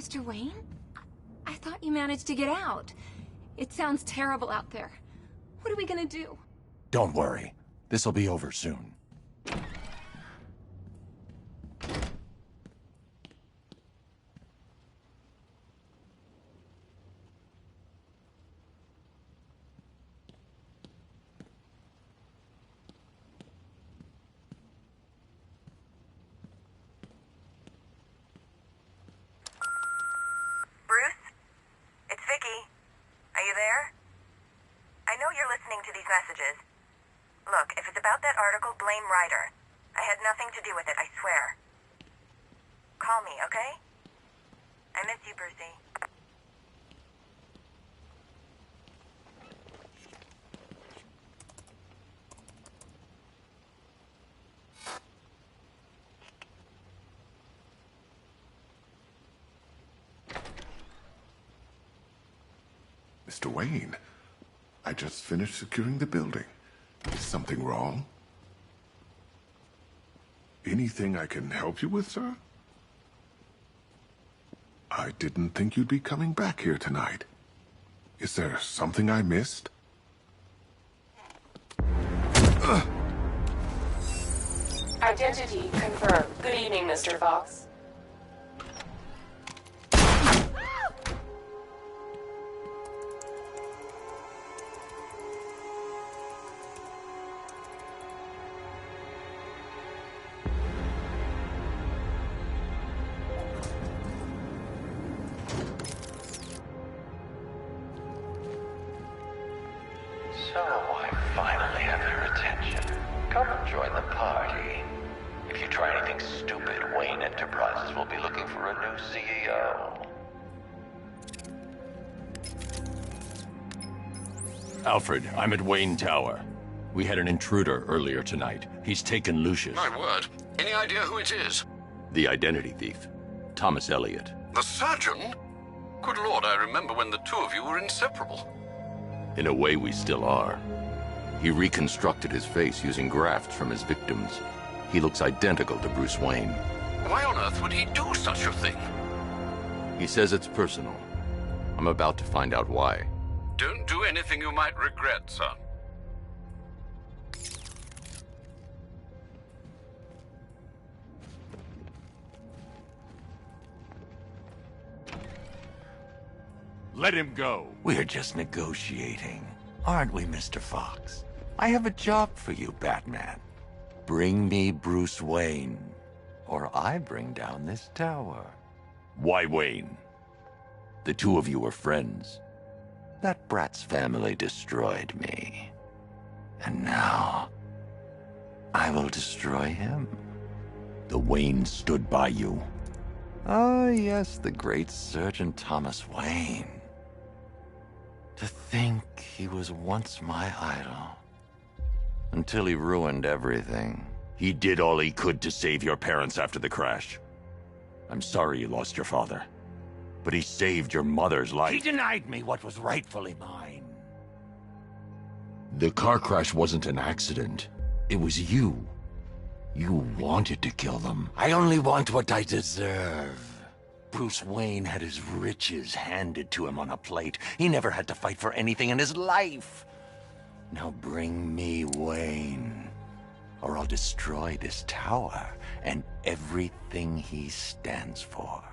Mr. Wayne? I thought you managed to get out. It sounds terrible out there. What are we gonna do? Don't worry. This'll be over soon. Look, if it's about that article, blame Ryder. I had nothing to do with it, I swear. Call me, okay? I miss you, Brucey. Mr. Wayne, I just finished securing the building. Is something wrong? Anything I can help you with, sir? I didn't think you'd be coming back here tonight. Is there something I missed? Identity confirmed. Good evening, Mr. Fox. So, I finally have your attention. Come and join the party. If you try anything stupid, Wayne Enterprises will be looking for a new CEO. Alfred, I'm at Wayne Tower. We had an intruder earlier tonight. He's taken Lucius. My word. Any idea who it is? The identity thief. Thomas Elliot. The surgeon? Good Lord, I remember when the two of you were inseparable. In a way, we still are. He reconstructed his face using grafts from his victims. He looks identical to Bruce Wayne. Why on earth would he do such a thing? He says it's personal. I'm about to find out why. Don't do anything you might regret, son. Let him go. We're just negotiating, aren't we, Mr. Fox? I have a job for you, Batman. Bring me Bruce Wayne, or I bring down this tower. Why Wayne? The two of you were friends. That brat's family destroyed me. And now, I will destroy him. The Wayne stood by you. Oh, yes, the great Surgeon Thomas Wayne. To think he was once my idol. Until he ruined everything. He did all he could to save your parents after the crash. I'm sorry you lost your father. But he saved your mother's life. He denied me what was rightfully mine. The car crash wasn't an accident. It was you. You wanted to kill them. I only want what I deserve. Bruce Wayne had his riches handed to him on a plate. He never had to fight for anything in his life. Now bring me Wayne, or I'll destroy this tower and everything he stands for.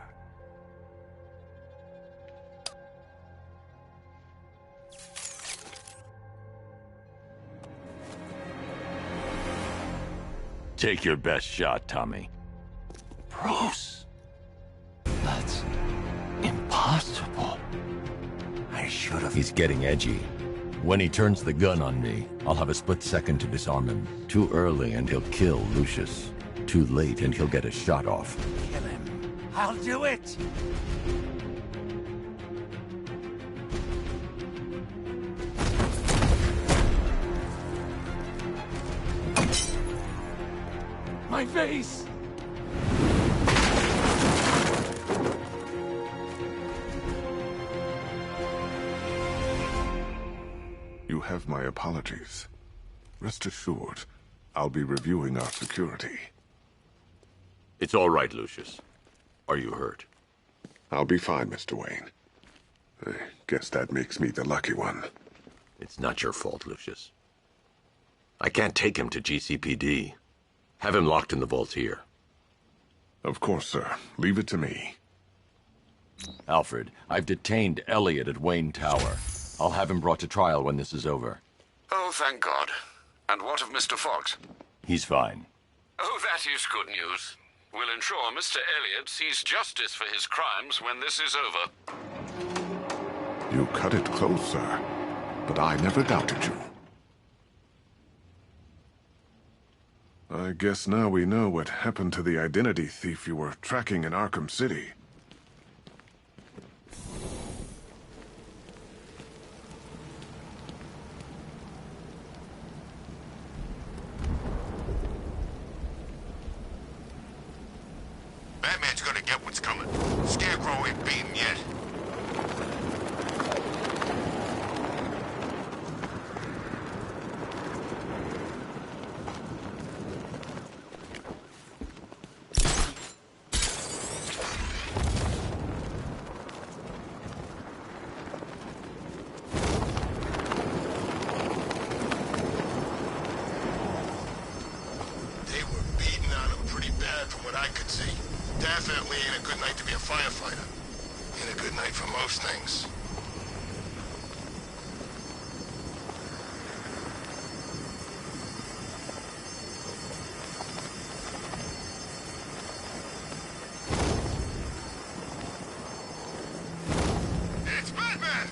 Take your best shot, Tommy. Bruce, that's impossible. I should have... He's getting edgy. When he turns the gun on me, I'll have a split second to disarm him. Too early and he'll kill Lucius. Too late and he'll get a shot off. Kill him. I'll do it! My face! You have my apologies. Rest assured, I'll be reviewing our security. It's all right, Lucius. Are you hurt? I'll be fine, Mr. Wayne. I guess that makes me the lucky one. It's not your fault, Lucius. I can't take him to GCPD. Have him locked in the vault here. Of course, sir. Leave it to me. Alfred, I've detained Elliot at Wayne Tower. I'll have him brought to trial when this is over. Oh, thank God. And what of Mr. Fox? He's fine. Oh, that is good news. We'll ensure Mr. Elliot sees justice for his crimes when this is over. You cut it close, sir. But I never doubted you. I guess now we know what happened to the identity thief you were tracking in Arkham City. Batman's gonna get what's coming. Scarecrow ain't beaten yet. They were beating on him pretty bad from what I could see. Definitely ain't a good night to be a firefighter. Ain't a good night for most things. It's Batman!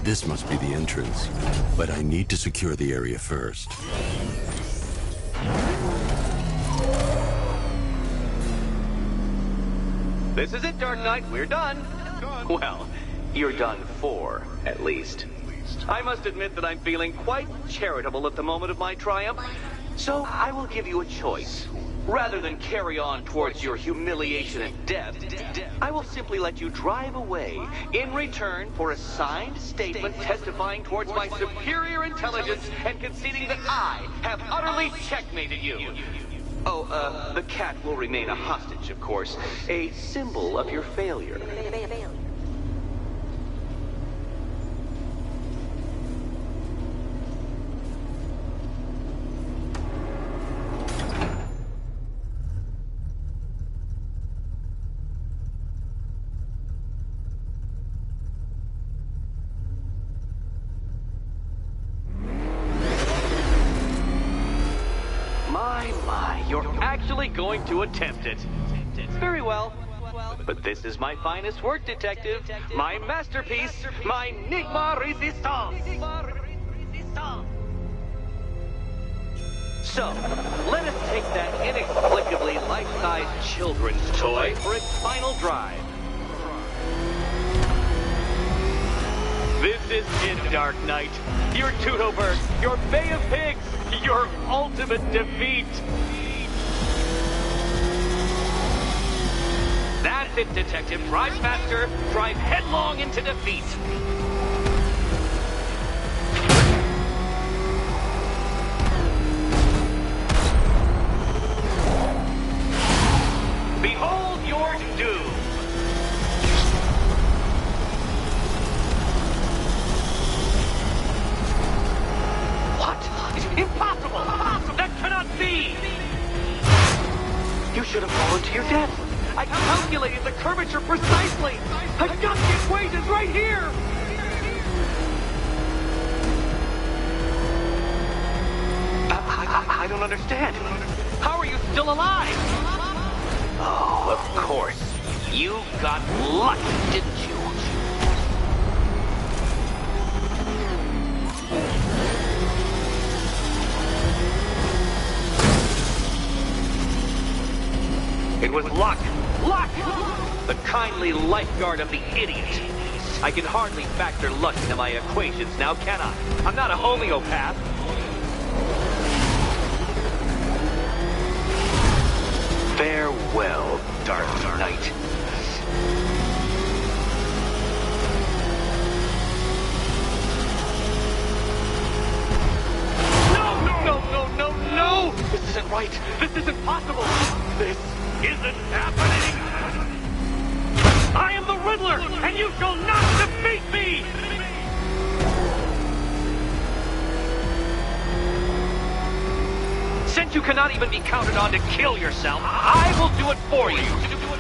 This must be the entrance, but I need to secure the area first. This is it, Dark Knight. We're done. Well, you're done for, at least. I must admit that I'm feeling quite charitable at the moment of my triumph. So I will give you a choice. Rather than carry on towards your humiliation and death, I will simply let you drive away in return for a signed statement testifying towards my superior intelligence and conceding that I have utterly checkmated you. Oh, the cat will remain a hostage, of course. A symbol of your failure. You're actually going to attempt it. Very well. But this is my finest work, Detective. My masterpiece. My Enigma Resistance. So, let us take that inexplicably life-sized children's toy for its final drive. This is it, Dark Knight. Your Tudoverse, your Bay of Pigs, your ultimate defeat. That's it, Detective. Drive faster, drive headlong into defeat. Behold your doom. What? Impossible! That cannot be! You should have fallen to your death. I calculated the curvature precisely. I've got the equations right here. I don't understand. How are you still alive? Oh, of course. You got lucky, didn't you? It was luck. Luck! The kindly lifeguard of the idiot. I can hardly factor luck into my equations now, can I? I'm not a homeopath. Farewell, Dark Knight. right. This isn't possible. This isn't happening. I am the Riddler, and you shall not defeat me! Since you cannot even be counted on to kill yourself, I will do it for you.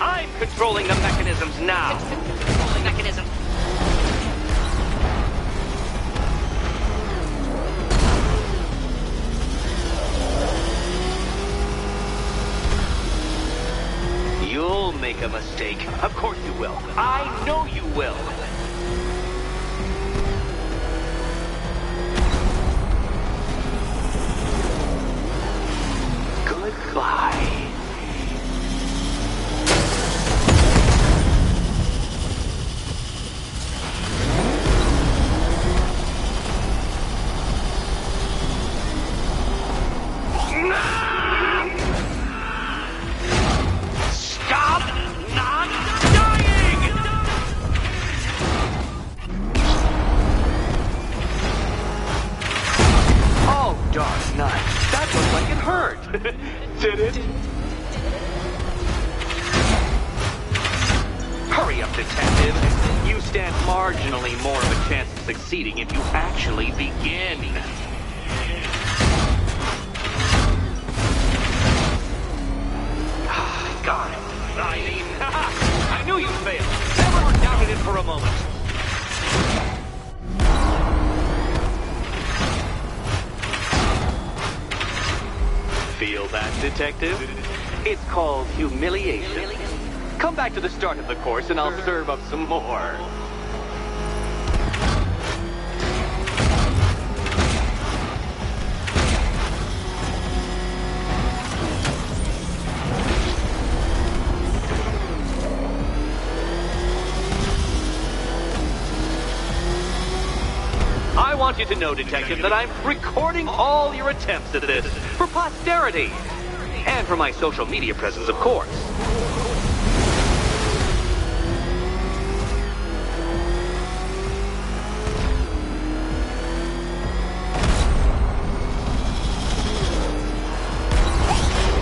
I'm controlling the mechanisms now. Controlling mechanism. You'll make a mistake. Of course you will. I know you will. Goodbye. Stop not dying! Oh, Dark Knight. That looks like it hurt. Did it? Hurry up, detective. You stand marginally more of a chance of succeeding if you actually begin. God. I knew you'd fail. Never doubted it for a moment. Feel that, detective? It's called humiliation. Come back to the start of the course and I'll serve up some more. I want you to know, detective, that I'm recording all your attempts at this for posterity. And for my social media presence, of course.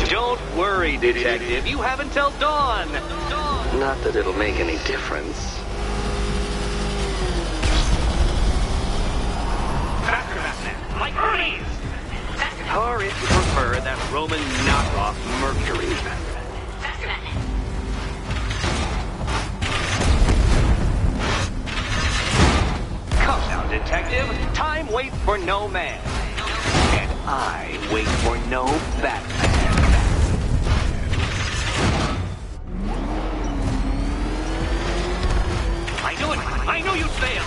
Don't worry, detective. You have until dawn. Not that it'll make any difference. Faster, Batman. Like Ernie's. Or if you prefer, that Roman knockoff Mercury. Faster, Batman. Come now, detective. Time waits for no man. And I wait for no Batman. I knew it. I knew you'd fail.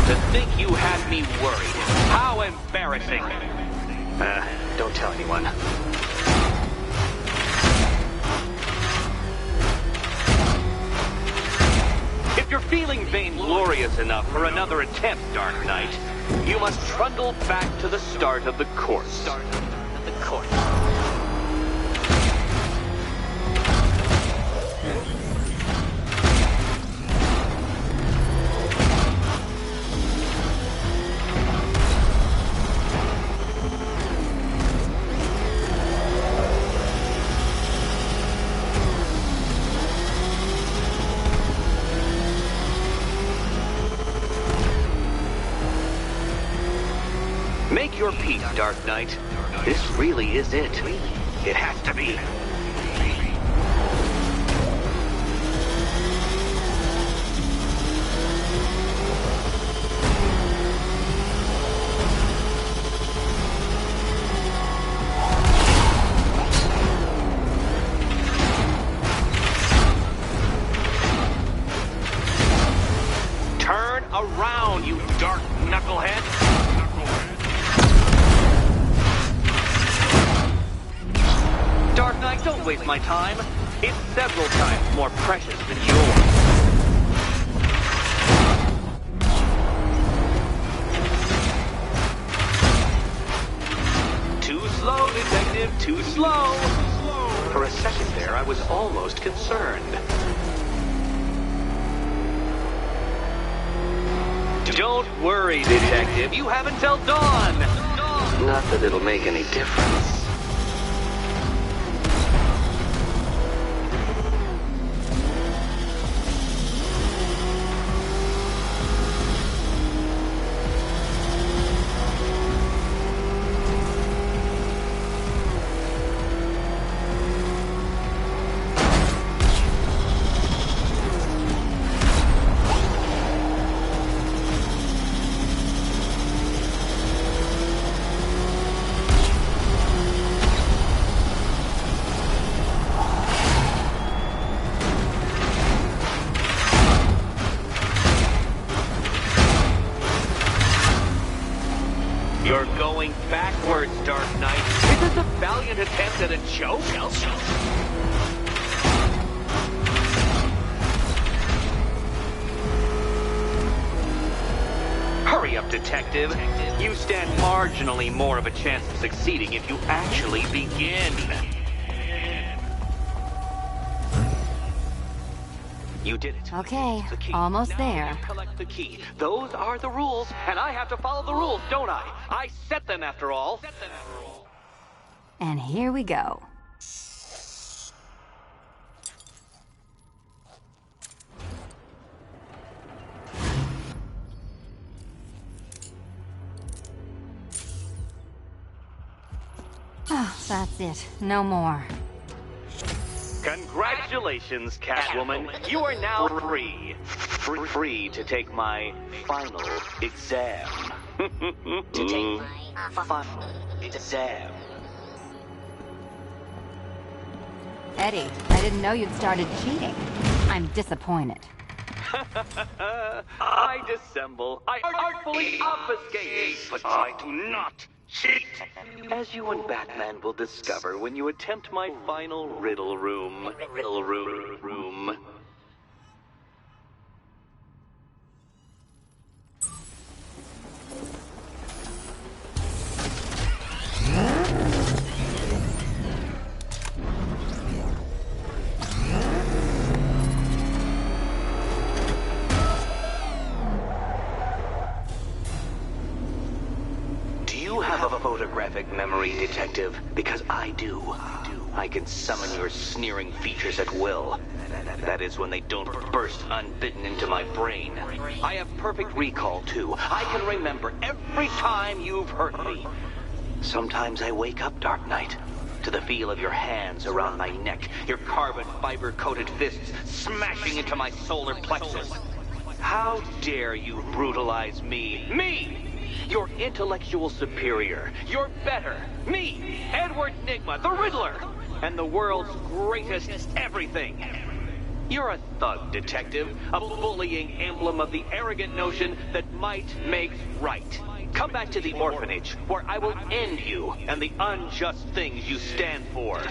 To think you had me worried. How embarrassing. Don't tell anyone. If you're feeling vainglorious enough for another attempt, Dark Knight, you must trundle back to the start of the course. Make your peace, Dark Knight. This really is it. It has to be. Turn around, you dark knucklehead. Dark Knight, don't waste my time. It's several times more precious than yours. Too slow, detective, too slow. For a second there, I was almost concerned. Don't worry, detective. You have until dawn. Not that it'll make any difference. Dark Knight. Is this a valiant attempt at a joke? Hurry up, Detective. You stand marginally more of a chance of succeeding if you actually begin. You did it. Okay, The key. almost Now there. you collect the key. Those are the rules, and I have to follow the rules, don't I? I set them after all. And here we go. Oh, that's it. No more. Congratulations, Catwoman. You are now free. Free to take my final exam. To take my final exam. Eddie, I didn't know you'd started cheating. I'm disappointed. I dissemble. I artfully obfuscate. But I do not cheat. As you and Batman will discover when you attempt my final riddle room. Riddle room. Have a photographic memory, Detective, because I do. I can summon your sneering features at will. That is when they don't burst unbidden into my brain. I have perfect recall, too. I can remember every time you've hurt me. Sometimes I wake up, Dark Knight, to the feel of your hands around my neck, your carbon fiber-coated fists smashing into my solar plexus. How dare you brutalize me? Me! Your intellectual superior. You're better. Me, Edward Nygma, the Riddler, and the world's greatest everything. You're a thug, Detective, a bullying emblem of the arrogant notion that might makes right. Come back to the orphanage, where I will end you and the unjust things you stand for.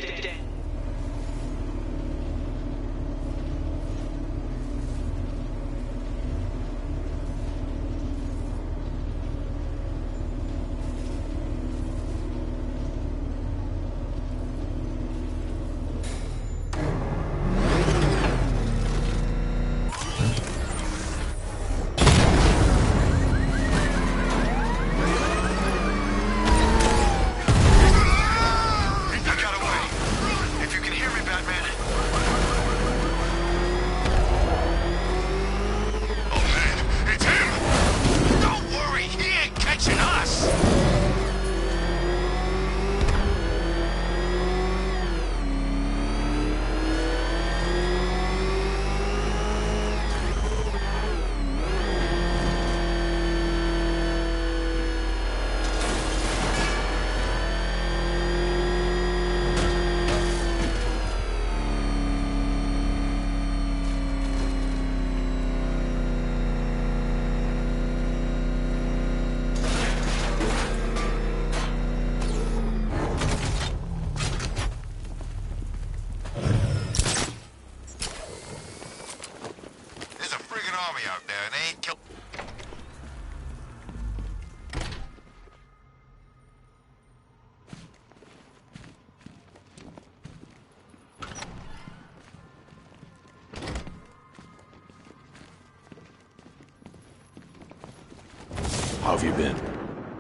How have you been?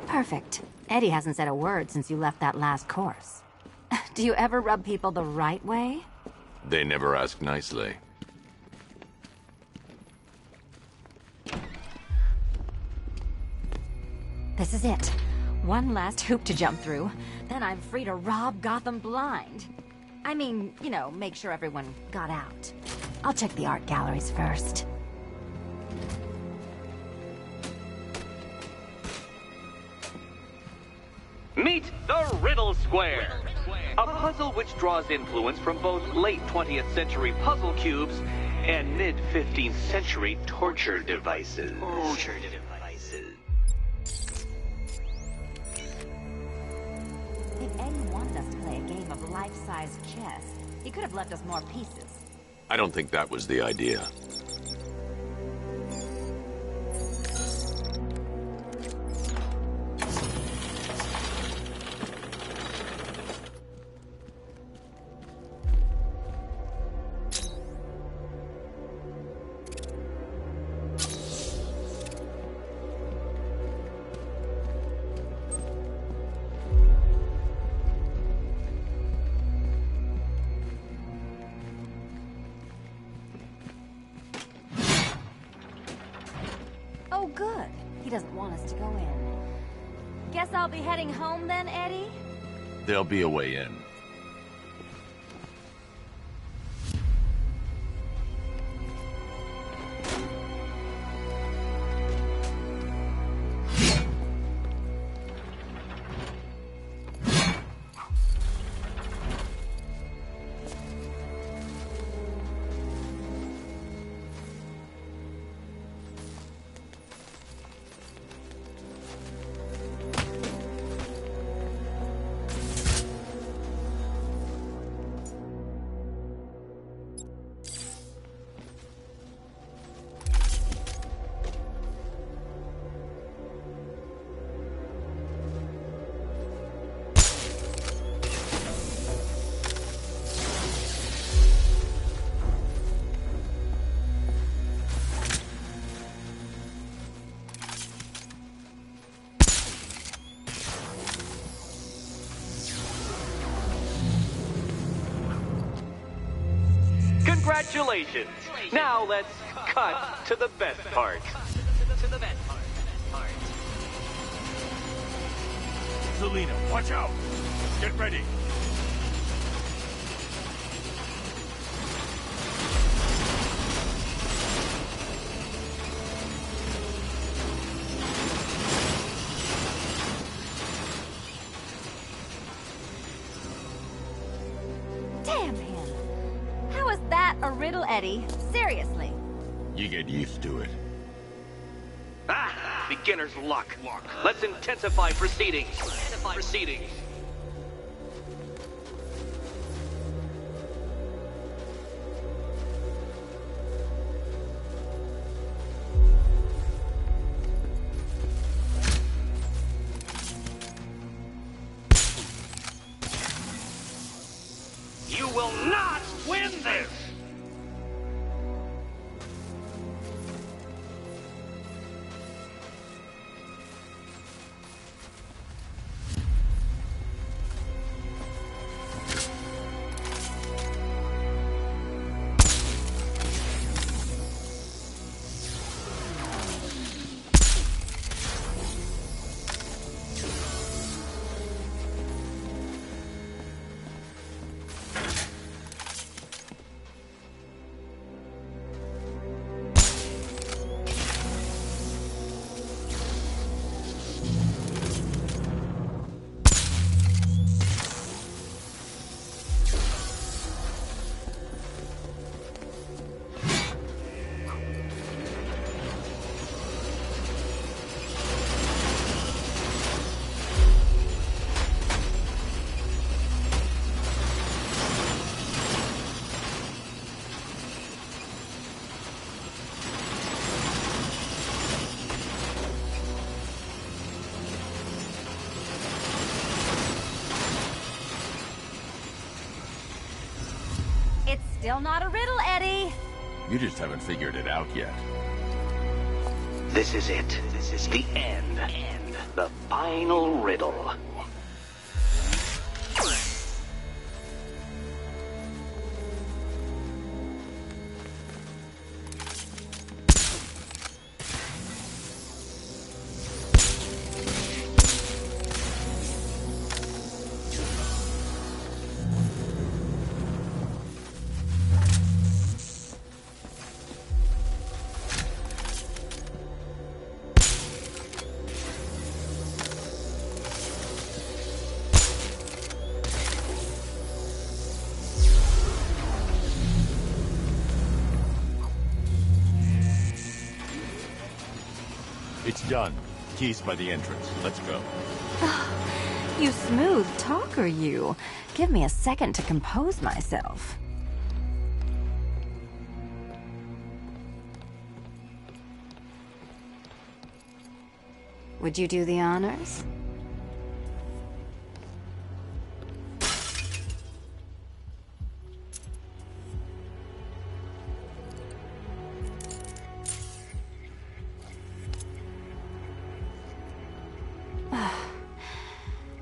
Perfect. Eddie hasn't said a word since you left that last course. Do you ever rub people the right way? They never ask nicely. This is it. One last hoop to jump through. Then I'm free to rob Gotham blind. I mean, you know, make sure everyone got out. I'll check the art galleries first. Meet the Riddle Square, a puzzle which draws influence from both late 20th century puzzle cubes and mid 15th century torture devices. us to play a game of life-size chess. He could have left us more pieces. I don't think that was the idea. Oh, good. He doesn't want us to go in. Guess I'll be heading home then, Eddie? There'll be a way in. Congratulations! Now let's cut to the best part. Selena, watch out! Get ready! Damn him. How is that a riddle, Eddie? Seriously. You get used to it. Ah! Beginner's luck. Let's intensify proceedings. You will not win this! It's still not a riddle, Eddie. You just haven't figured it out yet. This is it. This is the end. The final riddle. It's done. Key's by the entrance. Let's go. You smooth talker, you. Give me a second to compose myself. Would you do the honors?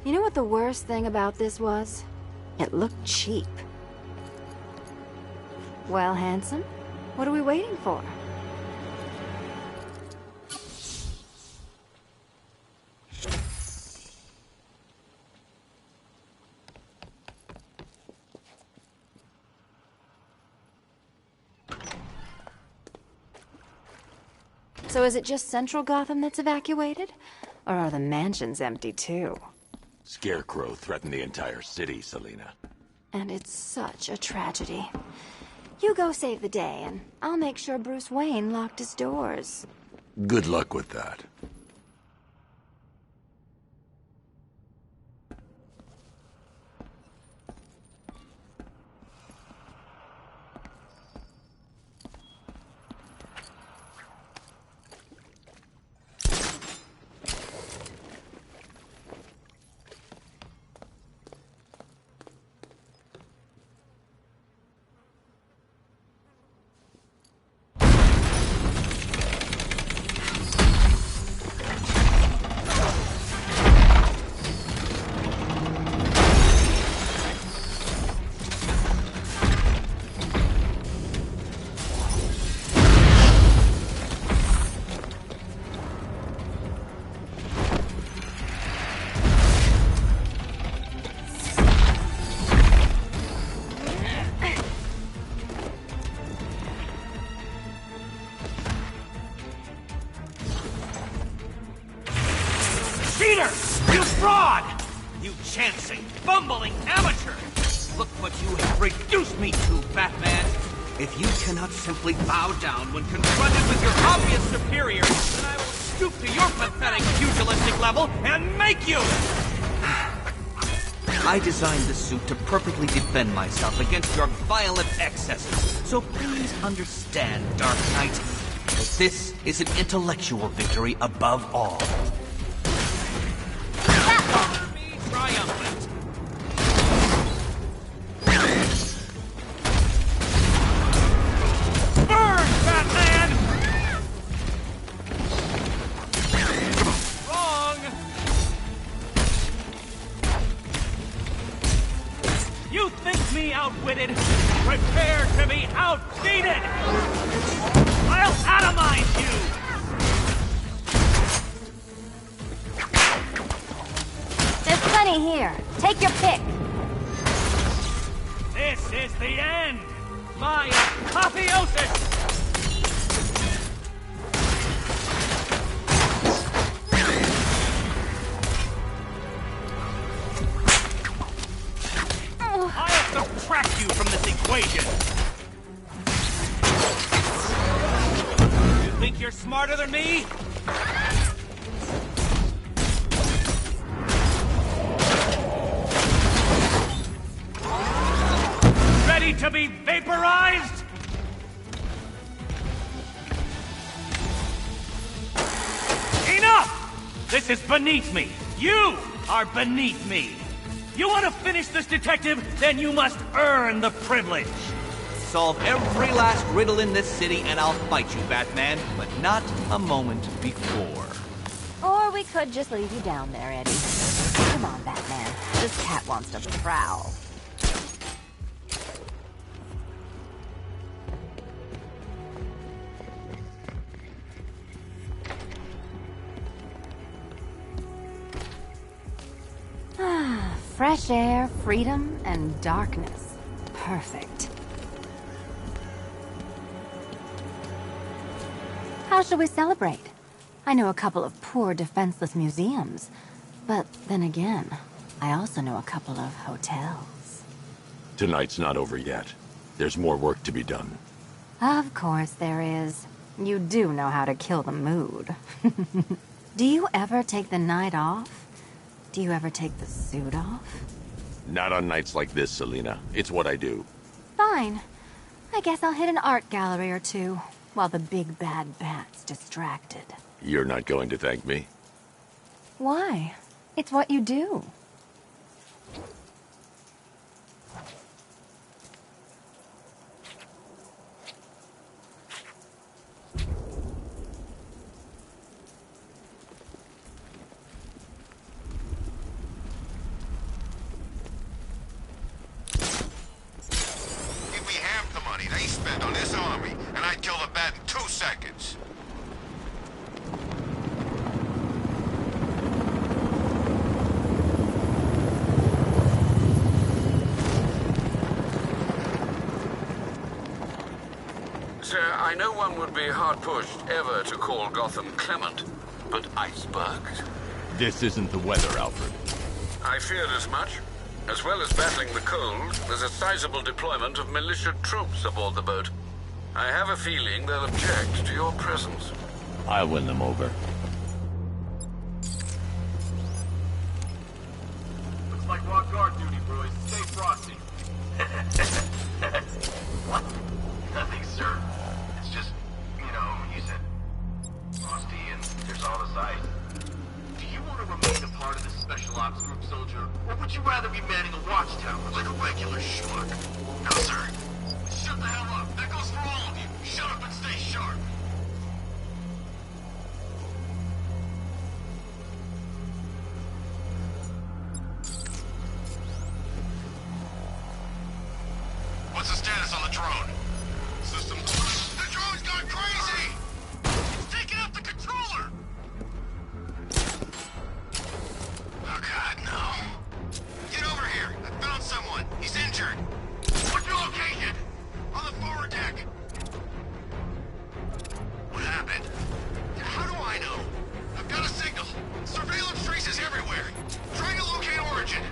You know what the worst thing about this was? It looked cheap. Well, handsome, what are we waiting for? So is it just Central Gotham that's evacuated? Or are the mansions empty too? Scarecrow threatened the entire city, Selina. And it's such a tragedy. You go save the day, and I'll make sure Bruce Wayne locked his doors. Good luck with that. Cheater! You fraud! You chancing, bumbling amateur! Look what you have reduced me to, Batman! If you cannot simply bow down when confronted with your obvious superior, then I will stoop to your pathetic pugilistic level and make you! I designed this suit to perfectly defend myself against your violent excesses. So please understand, Dark Knight, that this is an intellectual victory above all. Consider me triumphant. Burn, Batman! Wrong! You think me outwitted? Prepare to be outbeaten! I'll atomize you! There's plenty here. Take your pick. This is the end! My apotheosis! I'll subtract you from this equation! You think you're smarter than me? Ready to be vaporized? Enough! This is beneath me. You are beneath me. You want to finish this, detective? Then you must earn the privilege. Solve every last riddle in this city and I'll fight you, Batman, but not a moment before. Or we could just leave you down there, Eddie. Come on, Batman. This cat wants to prowl. Fresh air, freedom, and darkness. Perfect. How shall we celebrate? I know a couple of poor, defenseless museums. But then again, I also know a couple of hotels. Tonight's not over yet. There's more work to be done. Of course there is. You do know how to kill the mood. Do you ever take the night off? Do you ever take the suit off? Not on nights like this, Selina. It's what I do. Fine. I guess I'll hit an art gallery or two, while the big bad bat's distracted. You're not going to thank me? Why? It's what you do. Give me half the money they spent on this army, and I'd kill the bat in 2 seconds. Sir, I know one would be hard-pushed ever to call Gotham clement, but icebergs? This isn't the weather, Alfred. I feared as much. As well as battling the cold, there's a sizable deployment of militia troops aboard the boat. I have a feeling they'll object to your presence. I'll win them over. Looks like we're on guard duty, boys. Stay frosty. What? Nothing, sir. It's just, you said frosty and there's all this ice. Do you want to remain a part of this special ops group, soldier? Or would you rather be manning a watchtower like a regular schmuck? No, sir. Shut the hell up. That goes for all of you. Shut up and stay sharp. What's the status on the drone? System... The drone's gone crazy! It's taking out the controller! Oh, God, no. Get over here. I found someone. He's injured. What's your location? On the forward deck. What happened? How do I know? I've got a signal. Surveillance traces everywhere. Trying to locate origin.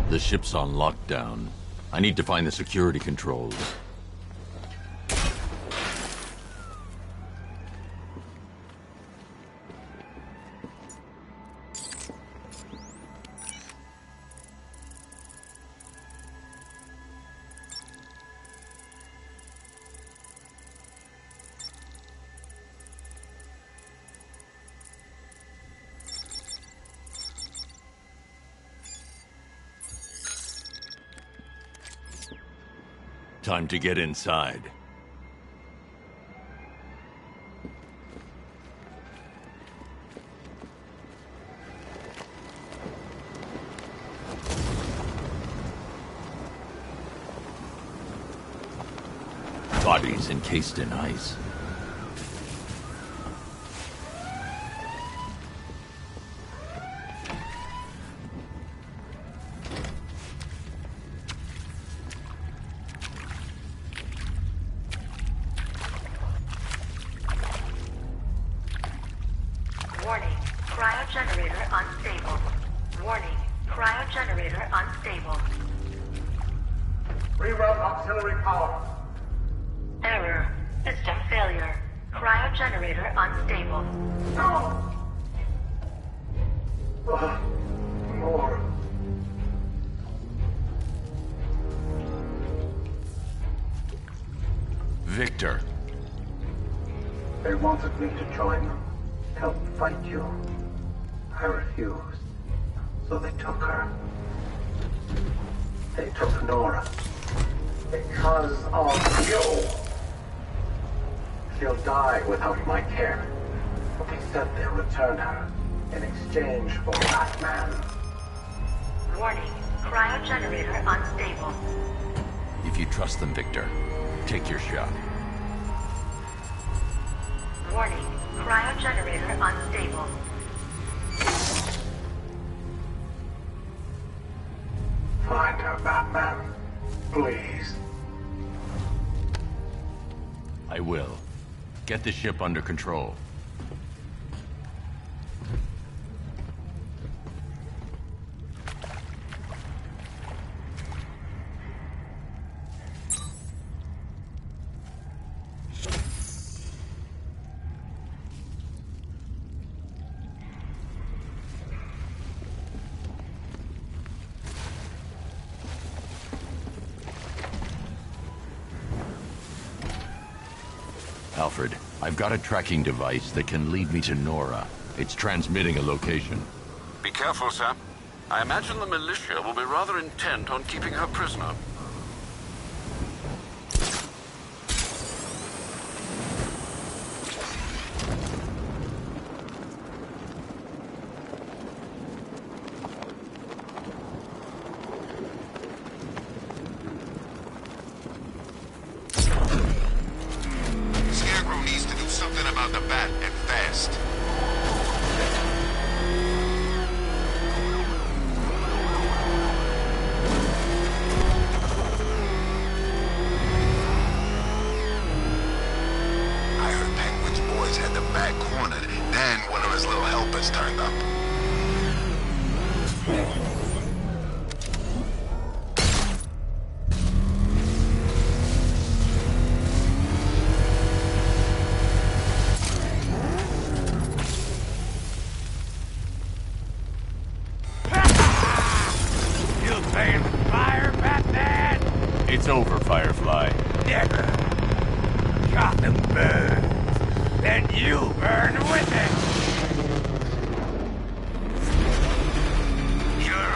The ship's on lockdown. I need to find the security controls. Time to get inside. Bodies encased in ice. Warning, cryogenerator unstable. Warning, cryogenerator unstable. Reroute auxiliary power. Error, system failure. Cryogenerator unstable. No! More. Victor. They wanted me to join them, help fight you. I refused, so they took her. They took Nora. Because of you. She'll die without my care. But they said they'll return her in exchange for Batman. Warning, cryogenerator unstable. If you trust them, Victor, take your shot. Warning, cryogenerator unstable. Find her, Batman. Please. I will. Get the ship under control. Alfred, I've got a tracking device that can lead me to Nora. It's transmitting a location. Be careful, sir. I imagine the militia will be rather intent on keeping her prisoner. Scarecrow needs to do something about the bat, and fast. I heard Penguin's boys had the bat cornered. Then one of his little helpers turned up. You playing fire, Batman? It's over, Firefly. Never. Gotham burns. Then you burn with it. You're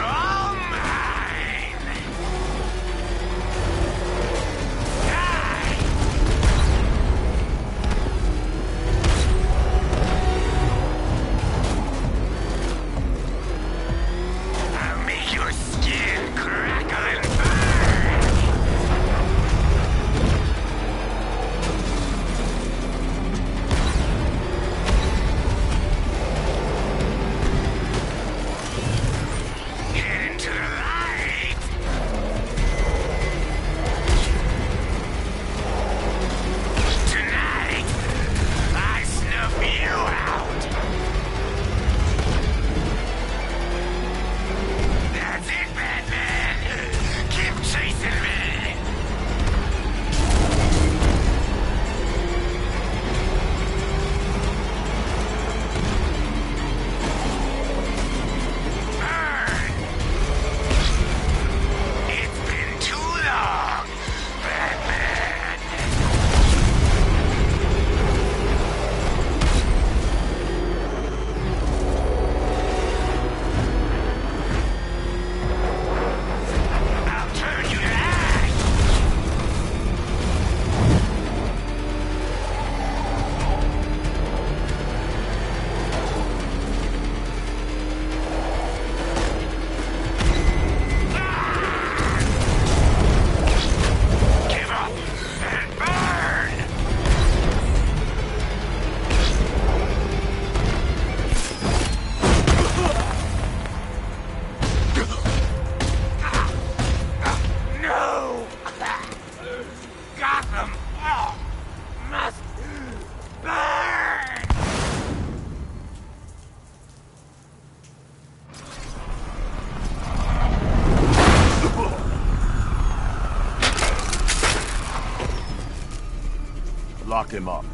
lock him up.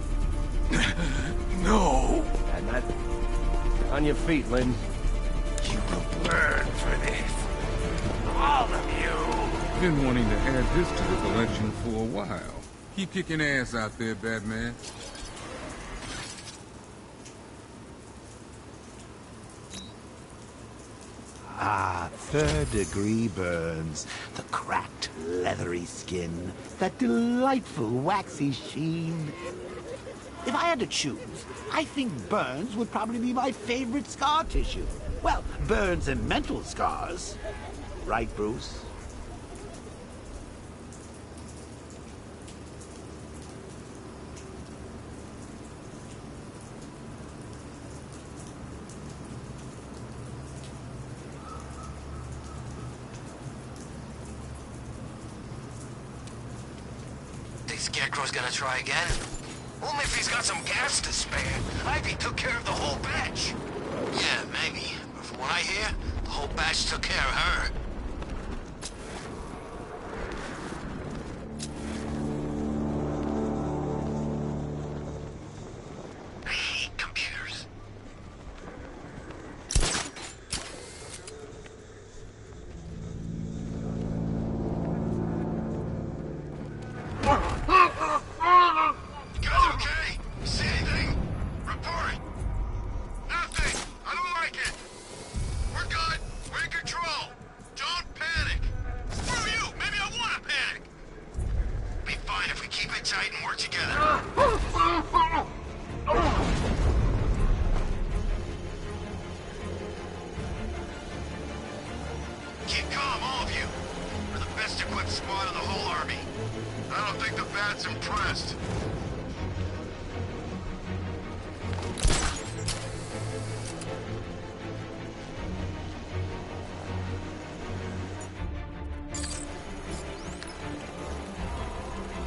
No! And that... On your feet, Lynn. You will burn for this. All of you! Been wanting to add this to the collection for a while. Keep kicking ass out there, Batman. Ah, third-degree burns. The cracked, leathery skin. That delightful, waxy sheen. If I had to choose, I think burns would probably be my favorite scar tissue. Well, burns and mental scars. Right, Bruce? Scarecrow's gonna try again? Only if he's got some gas to spare. Ivy took care of the whole batch. Yeah, maybe. But from what I hear, the whole batch took care of her. I hate computers. You guys okay? See anything? Report. Nothing. I don't like it. We're good. We're in control. Don't panic. Screw you. Maybe I want to panic. Be fine if we keep it tight and work together. Keep calm, all of you. We're the best equipped squad in the whole army. I don't think the Bat's impressed.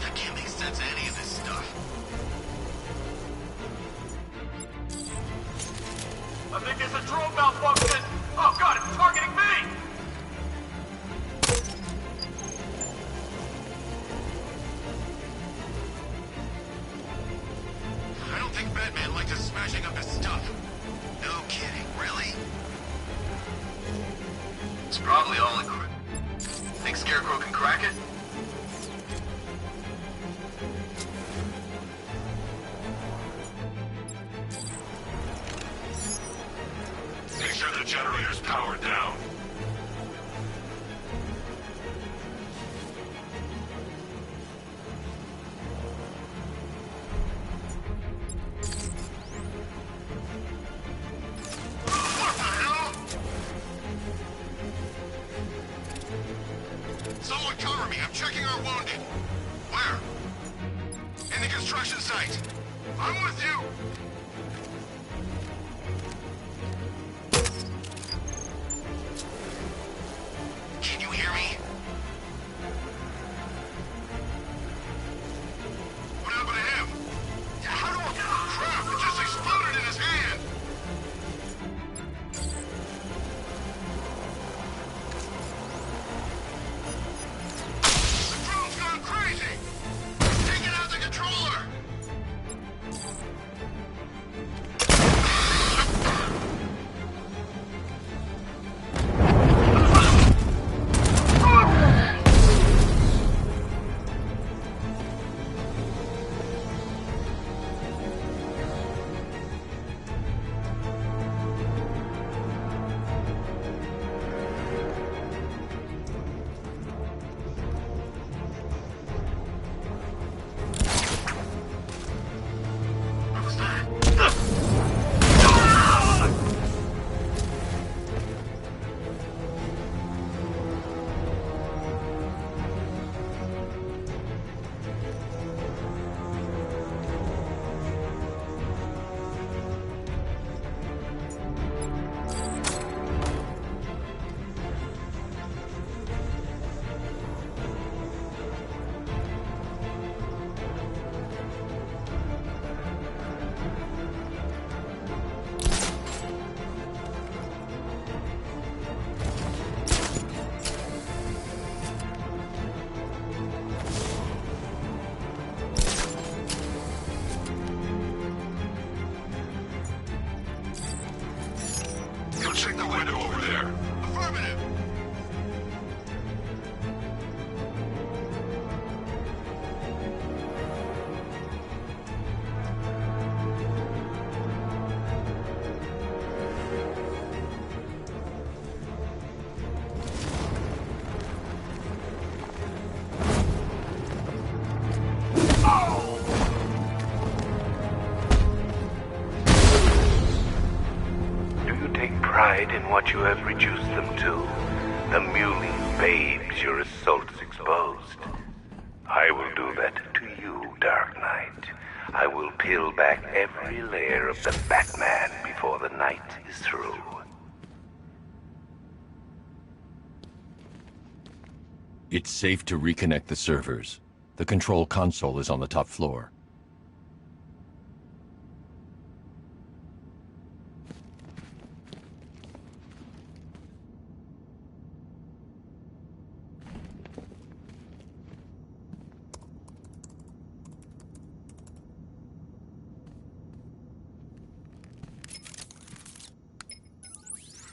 I can't make sense of any of this stuff. I think it's a drone malfunction! Oh god, it's targeting me! I don't think Batman liked us smashing up his stuff. No kidding, really? It's probably all encrypted. Think Scarecrow can crack it? Make sure the generator's powered down. What the hell? Someone cover me. I'm checking our wounded. Where? In the construction site. I'm with you. Can you hear me? What happened to him? How do I... Crap! It just exploded in his hand! The drone's gone crazy! Taking out the controller! check the window over there. Affirmative. In what you have reduced them to, the mewling babes your assaults exposed. I will do that to you, Dark Knight. I will peel back every layer of the Batman before the night is through. It's safe to reconnect the servers. The control console is on the top floor.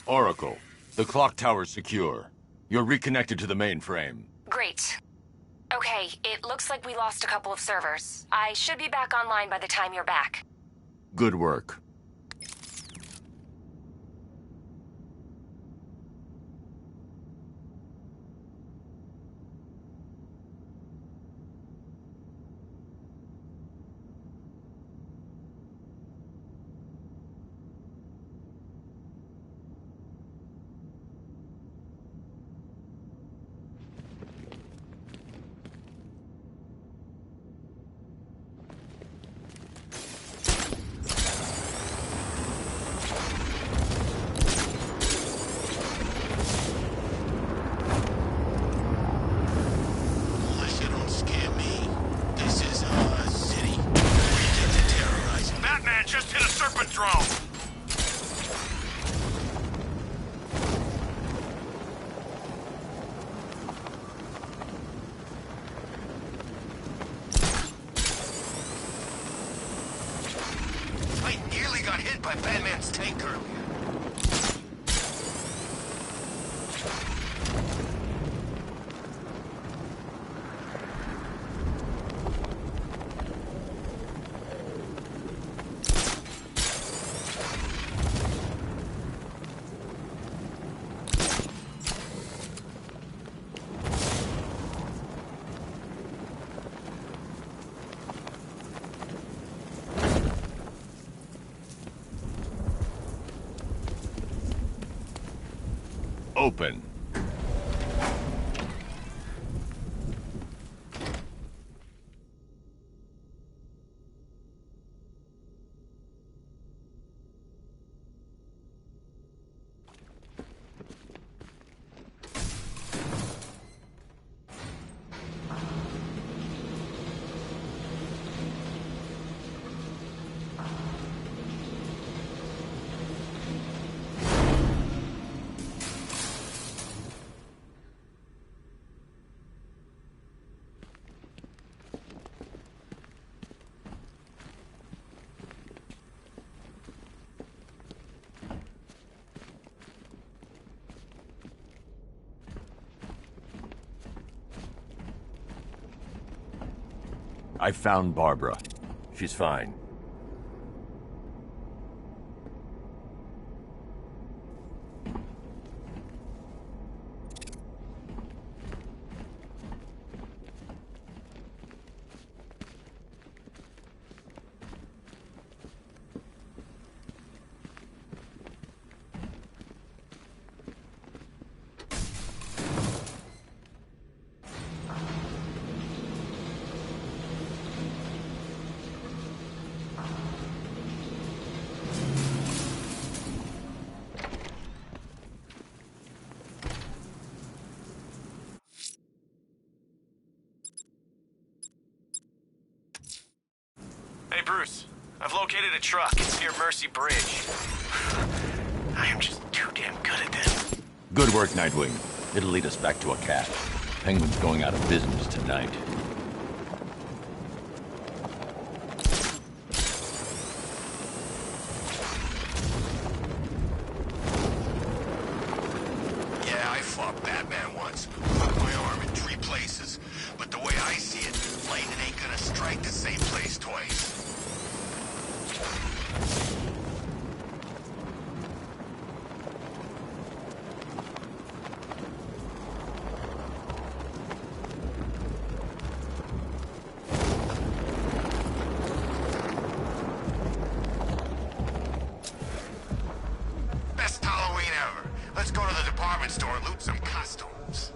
Oracle, the clock tower's secure. You're reconnected to the mainframe. Great. Okay, it looks like we lost a couple of servers. I should be back online by the time you're back. Good work. Just hit a serpent drone! I nearly got hit by Batman's tank earlier. Open. I found Barbara. She's fine. Hey, Bruce. I've located a truck. It's near Mercy Bridge. I am just too damn good at this. Good work, Nightwing. It'll lead us back to a cache. Penguin's going out of business tonight. once. Broke my arm in 3 places. But the way I see it, lightning ain't gonna strike the same place twice. Best Halloween ever. Let's go to the department store and loot some costumes.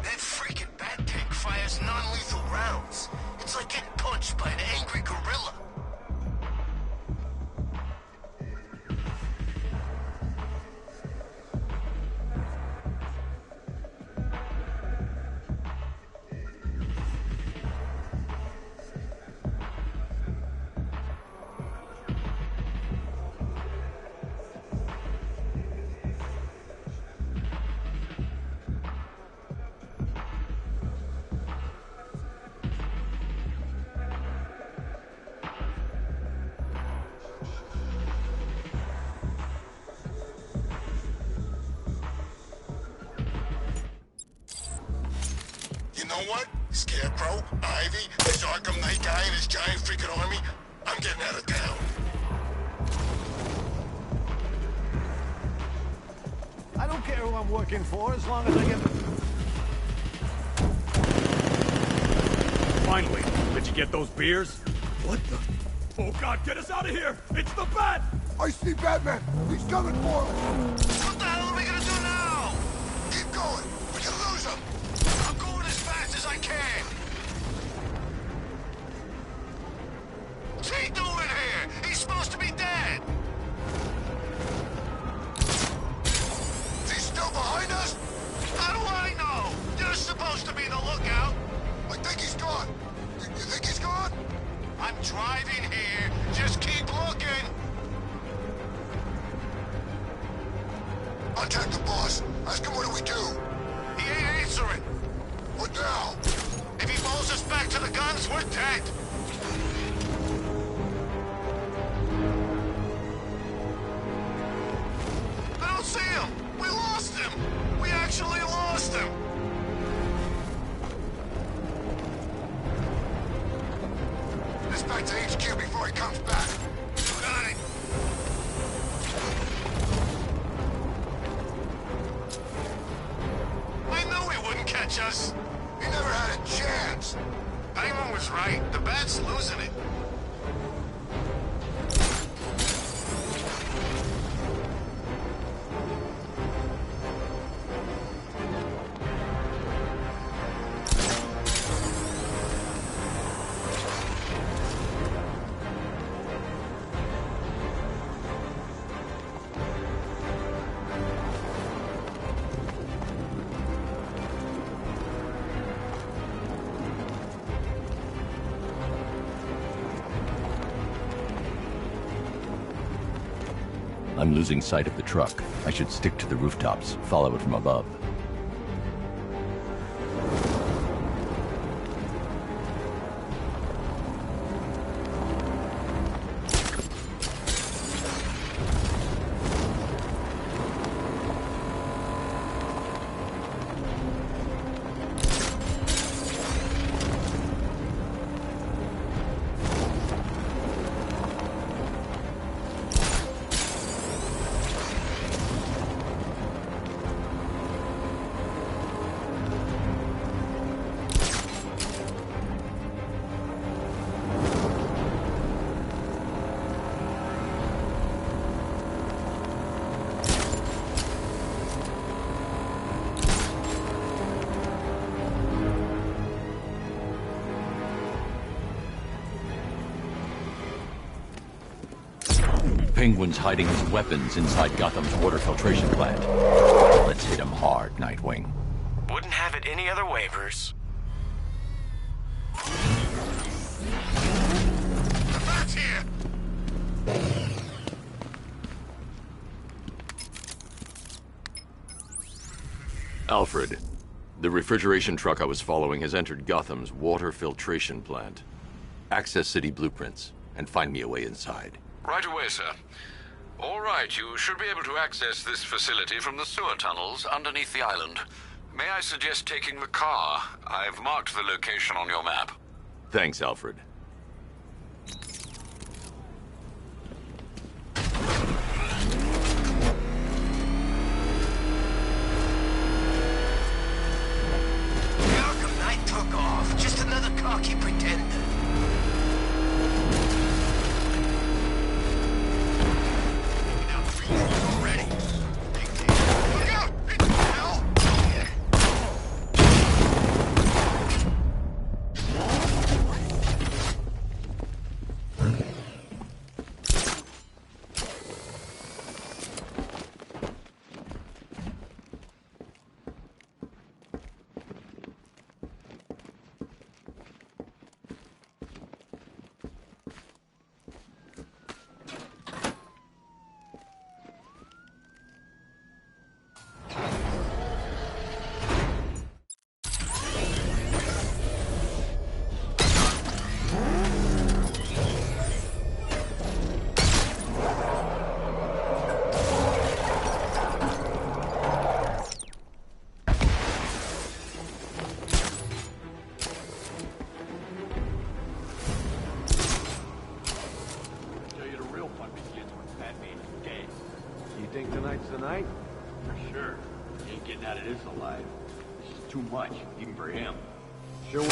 That freaking bat tank fires non-lethal rounds. It's like getting punched by an angry gorilla. You know what? Scarecrow, Ivy, this Arkham Knight guy and his giant freaking army, I'm getting out of town. I don't care who I'm working for, as long as I get... Finally, did you get those beers? What the? Oh God, get us out of here! It's the Bat! I see Batman! He's coming for us! What the hell are we gonna do now? Keep going. We can lose him. I'm going as fast as I can. What's he doing here? He's supposed to be dead. Is he still behind us? How do I know? You're supposed to be the lookout. I think he's gone. You think he's gone? I'm driving here. Just keep looking. Contact the boss. Ask him what do we do. He ain't answering. What now? If he follows us back to the guns, we're dead. I don't see him. We lost him. We actually lost him. This back to HQ before he comes back. Got it. I knew he wouldn't catch us. He never had a chance. Penguin was right. The Bat's losing it. I'm losing sight of the truck. I should stick to the rooftops, follow it from above. Penguin's hiding his weapons inside Gotham's water filtration plant. Let's hit him hard, Nightwing. Wouldn't have it any other way, Bruce. The Bat's here! Alfred, The refrigeration truck I was following has entered Gotham's water filtration plant. Access city blueprints, and find me a way inside. Right away, sir. All right, you should be able to access this facility from the sewer tunnels underneath the island. May I suggest taking the car? I've marked the location on your map. Thanks, Alfred. The Arkham Knight took off. Just another cocky pretender. Tonight? For sure. He ain't getting out of this alive. This is too much, even for him. Sure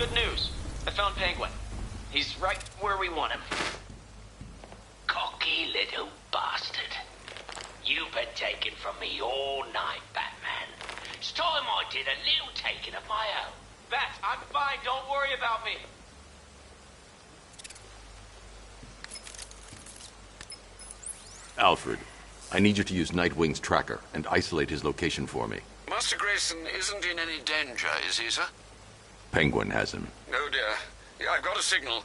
Good news. I found Penguin. He's right where we want him. Cocky little bastard. You've been taking from me all night, Batman. It's time I did a little taking of my own. Bat, I'm fine. Don't worry about me. Alfred, I need you to use Nightwing's tracker and isolate his location for me. Master Grayson isn't in any danger, is he, sir? Penguin has him. Oh, dear. Yeah, I've got a signal.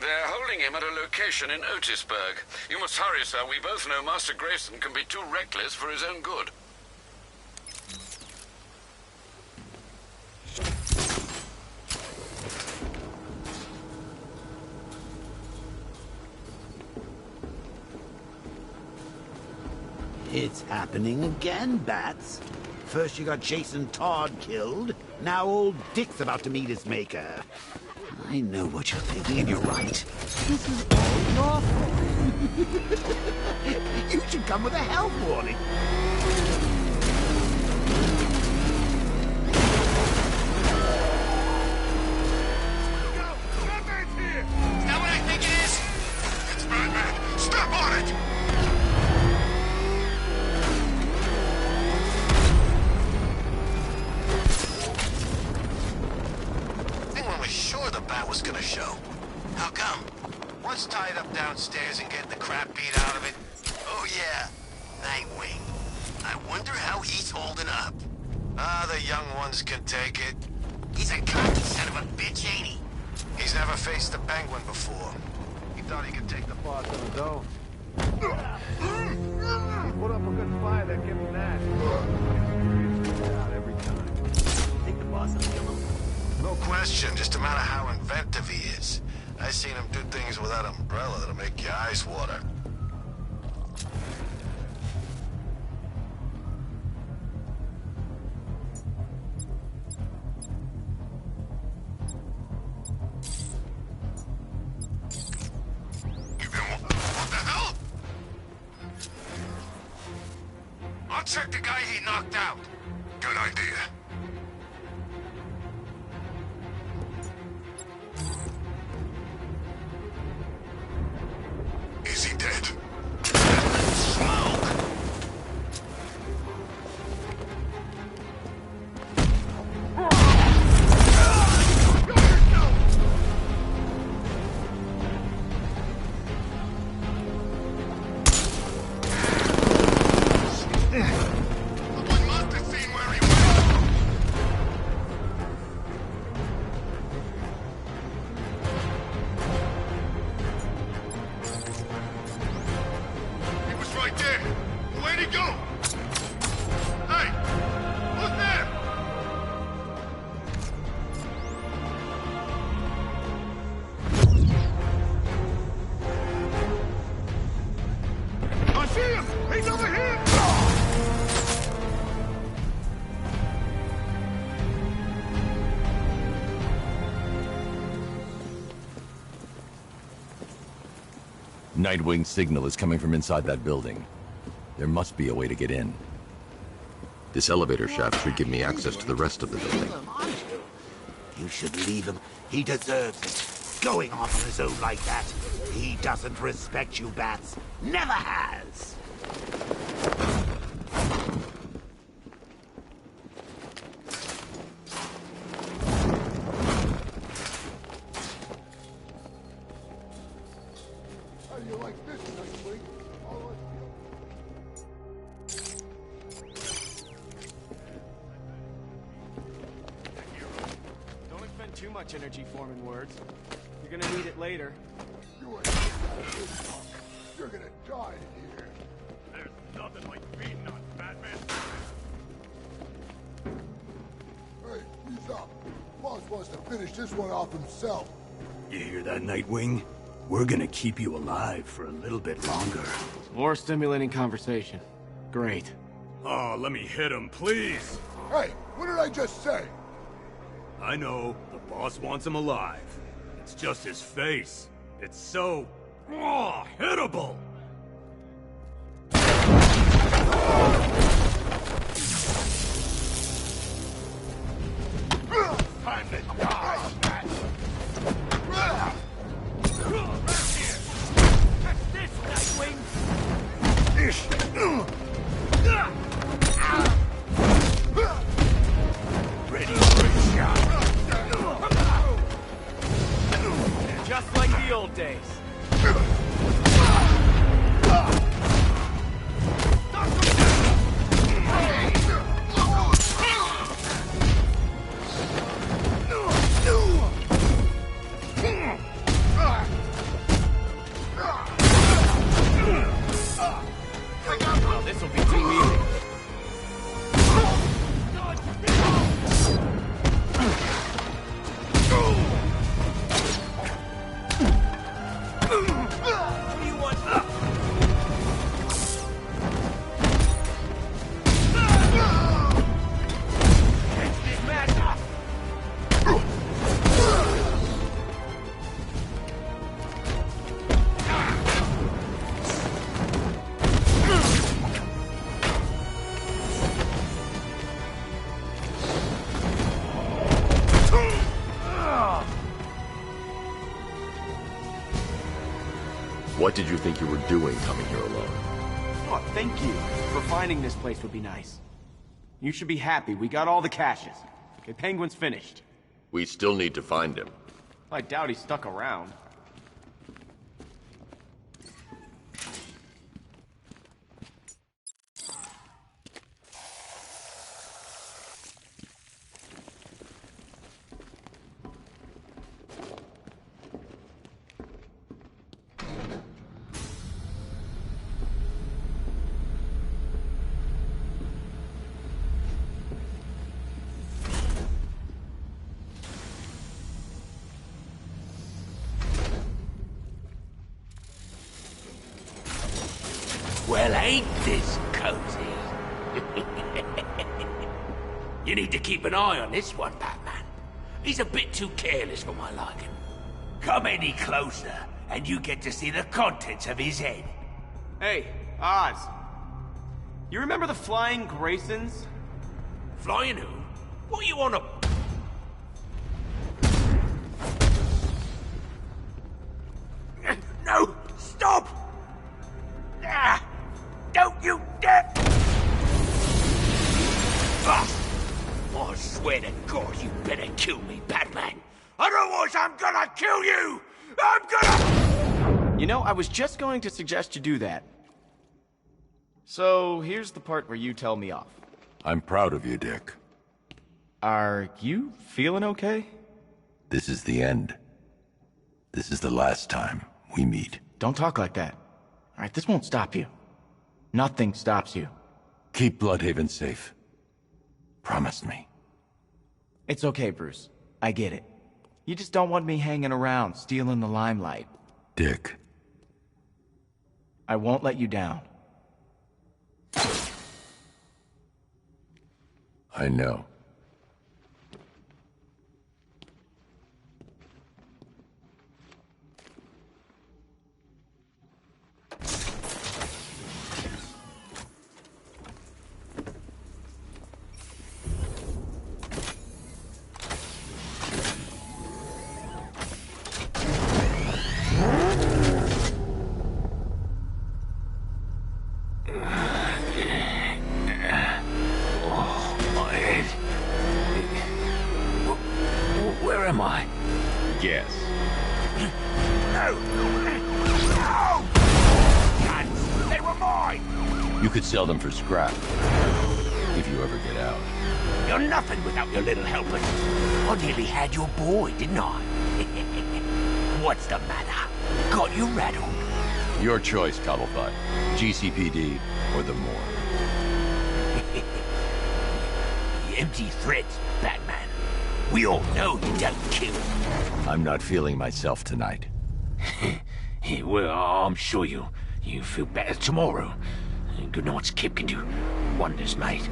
They're holding him at a location in Otisburg. You must hurry, sir. We both know Master Grayson can be too reckless for his own good. It's happening again, Bats. First you got Jason Todd killed, now old Dick's about to meet his maker. I know what you're thinking, and you're right. This is all your fault. You should come with a health warning. Batman's here! Is that what I think it is? It's Batman! Step on it! Was gonna show. How come? One's tied up downstairs and getting the crap beat out of it. Oh yeah, Nightwing. I wonder wonder how he's holding up. Ah, the young ones can take it. He's a cocky son of a bitch, ain't he? He's never faced the Penguin before. He thought he could take the boss on his own. He put up a good fight, I give him that. Out every time. Think the boss will kill him? No question, just a matter how inventive he is. I seen him do things with that umbrella that'll make your eyes water. What the hell? I'll check the guy he knocked out. Good idea. Is he dead? Smoke! Nightwing's signal is coming from inside that building. There must be a way to get in. This elevator shaft should give me access to the rest of the building. You should leave him. He deserves it. Going off on his own like that. He doesn't respect you, Bats. Never has. How do you like this, Nightwing? Don't expend too much energy forming words. You're gonna need it later. You're gonna die in here. There's nothing like beating on Batman. Hey, he's up. Boss wants to finish this one off himself. You hear that, Nightwing? We're gonna keep you alive for a little bit longer. More stimulating conversation. Great. Oh, let me hit him, please. Hey, what did I just say? I know, the boss wants him alive. It's just his face. It's so... hittable! Time to die, Bat! Catch this, Nightwing! Ready for a shot. Just like the old days. Well, this'll be too easy. What do you want? Catch this madness! What did you think you were doing coming here alone? Oh, thank you. For finding this place would be nice. You should be happy. We got all the caches. Okay, Penguin's finished. We still need to find him. I doubt he's stuck around. Ain't this cozy? You need to keep an eye on this one, Batman. He's a bit too careless for my liking. Come any closer, and you get to see the contents of his head. Hey, Oz. You remember the Flying Graysons? Flying who? What you on a... No! Stop! Ah! Don't you dare! Ah! I swear to God, you better kill me, Batman. Otherwise, I'm gonna kill you! I'm gonna... You know, I was just going to suggest you do that. So, here's the part where you tell me off. I'm proud of you, Dick. Are you feeling okay? This is the end. This is the last time we meet. Don't talk like that. Alright, this won't stop you. Nothing stops you. Keep Bloodhaven safe. Promise me. It's okay, Bruce. I get it. You just don't want me hanging around, stealing the limelight. Dick. I won't let you down. I know. Where am I? Yes. No! No! Guns! They were mine! You could sell them for scrap. If you ever get out. You're nothing without your little helpers. I nearly had your boy, didn't I? What's the matter? Got you rattled? Your choice, Cobblepot. GCPD or the morgue. Empty threats, Batman. We all know you don't kill. I'm not feeling myself tonight. Well, I'm sure you feel better tomorrow. Good night's Kip can do wonders, mate.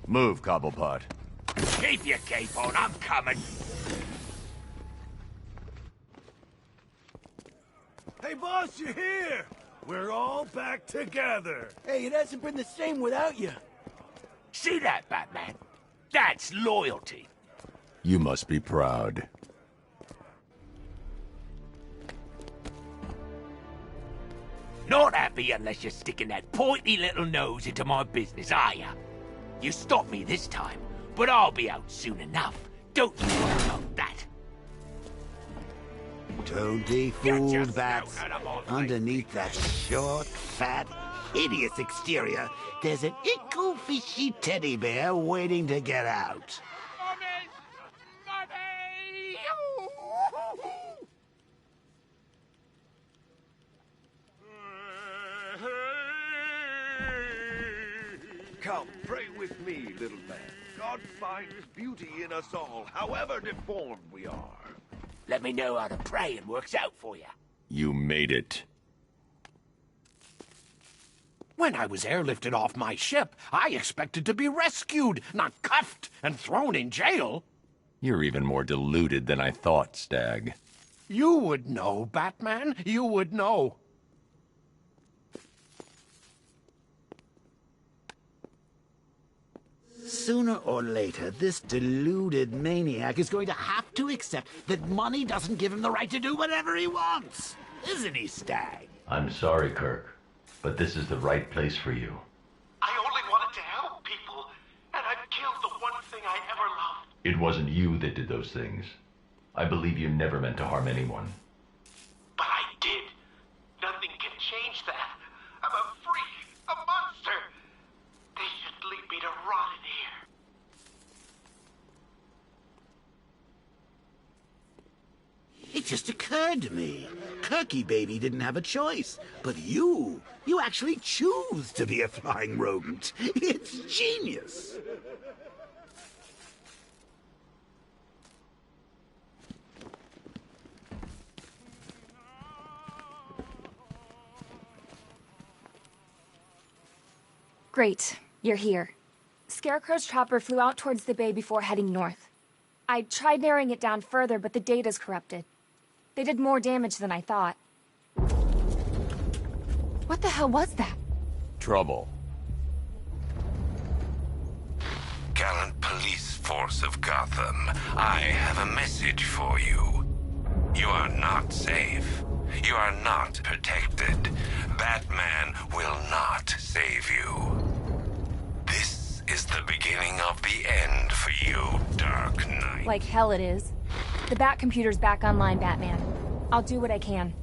Move, Cobblepot. Keep your cape on, I'm coming. Hey, boss, you're here! We're all back together! Hey, it hasn't been the same without you. See that, Batman? That's loyalty. You must be proud. Not happy unless you're sticking that pointy little nose into my business, are ya? You stopped me this time, but I'll be out soon enough. Don't you worry about that. Don't be fooled, Bats. Underneath that short, fat, hideous exterior, there's an ickle fishy teddy bear waiting to get out. Come, pray with me, little man. God finds beauty in us all, however deformed we are. Let me know how to pray and works out for you. You made it. When I was airlifted off my ship, I expected to be rescued, not cuffed and thrown in jail. You're even more deluded than I thought, Stag. You would know, Batman. You would know. Sooner or later, this deluded maniac is going to have to accept that money doesn't give him the right to do whatever he wants. Isn't he, Stag? I'm sorry, Kirk, but this is the right place for you. I only wanted to help people, and I've killed the one thing I ever loved. It wasn't you that did those things. I believe you never meant to harm anyone. But I did. Nothing can change that. I'm a freak. just occurred to me. Kirky Baby didn't have a choice, but you actually choose to be a flying rodent. It's genius. Great, you're here. Scarecrow's chopper flew out towards the bay before heading north. I tried narrowing it down further, but the data's corrupted. They did more damage than I thought. What the hell was that? Trouble. Gallant police force of Gotham, I have a message for you. You are not safe. You are not protected. Batman will not save you. This is the beginning of the end for you, Dark Knight. Like hell it is. The Batcomputer's back online, Batman. I'll do what I can.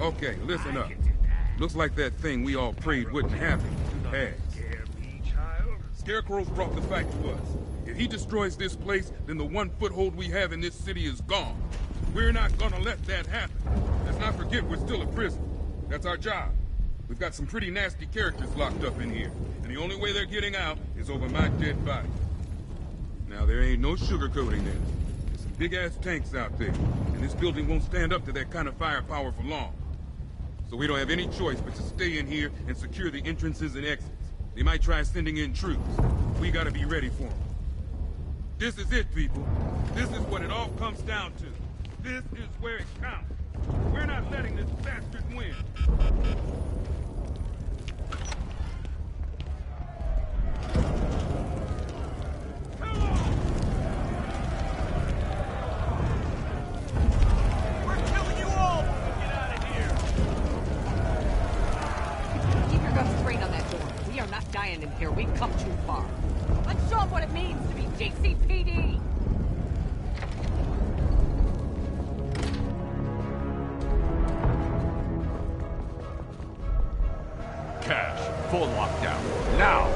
Okay, listen up. Looks like that thing we all prayed wouldn't happen has. Scarecrow's brought the fact to us. If he destroys this place, then the one foothold we have in this city is gone. We're not gonna let that happen. Let's not forget we're still a prison. That's our job. We've got some pretty nasty characters locked up in here, and the only way they're getting out is over my dead body. Now, there ain't no sugarcoating this. There's some big-ass tanks out there, and this building won't stand up to that kind of firepower for long. So we don't have any choice but to stay in here and secure the entrances and exits. They might try sending in troops. We gotta be ready for them. This is it, people. This is what it all comes down to. This is where it counts. We're not letting this bastard win. Keep your guns straight on that door. We are not dying in here. We've come too far. Let's show them what it means to be JCPD. Cash, full lockdown. Now!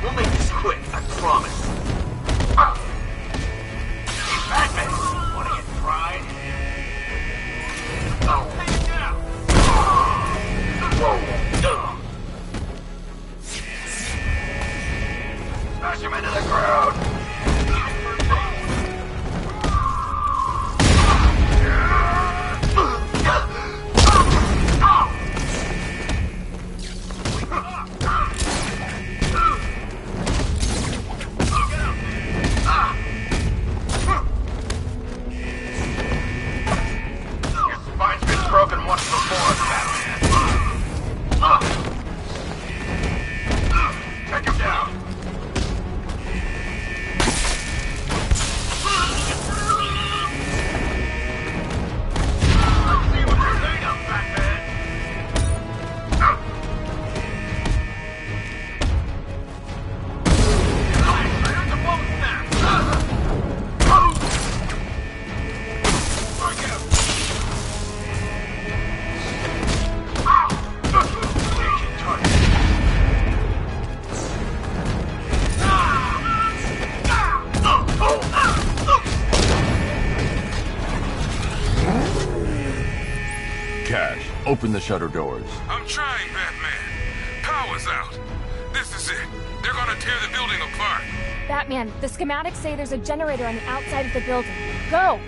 We'll make this quick, I promise. Hey, Batman, wanna get fried? Oh, take it down! Smash him into the ground! Your spine's been broken once before, Batman. Take him down. Let's see what you're made of, Batman. There's a bone snap. Break him. Cash, open the shutter doors. I'm trying, Batman. Power's out. This is it. They're gonna tear the building apart. Batman, the schematics say there's a generator on the outside of the building. Go!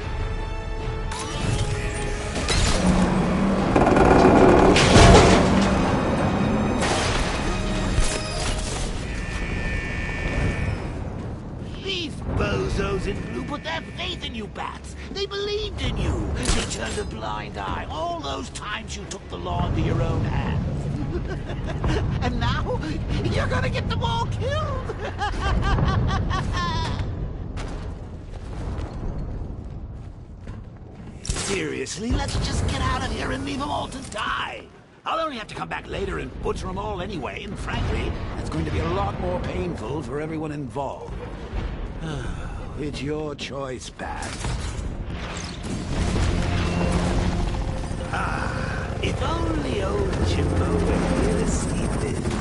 These bozos in blue put their faith in you, Bats. They believed in you. They turned a blind eye all those times you took the law into your own hands. And now, you're gonna get them all killed. seriously, let's just get out of here and leave them all to die. I'll only have to come back later and butcher them all anyway, and frankly, that's going to be a lot more painful for everyone involved. It's your choice, Bat. If only old Jimbo were here to see this.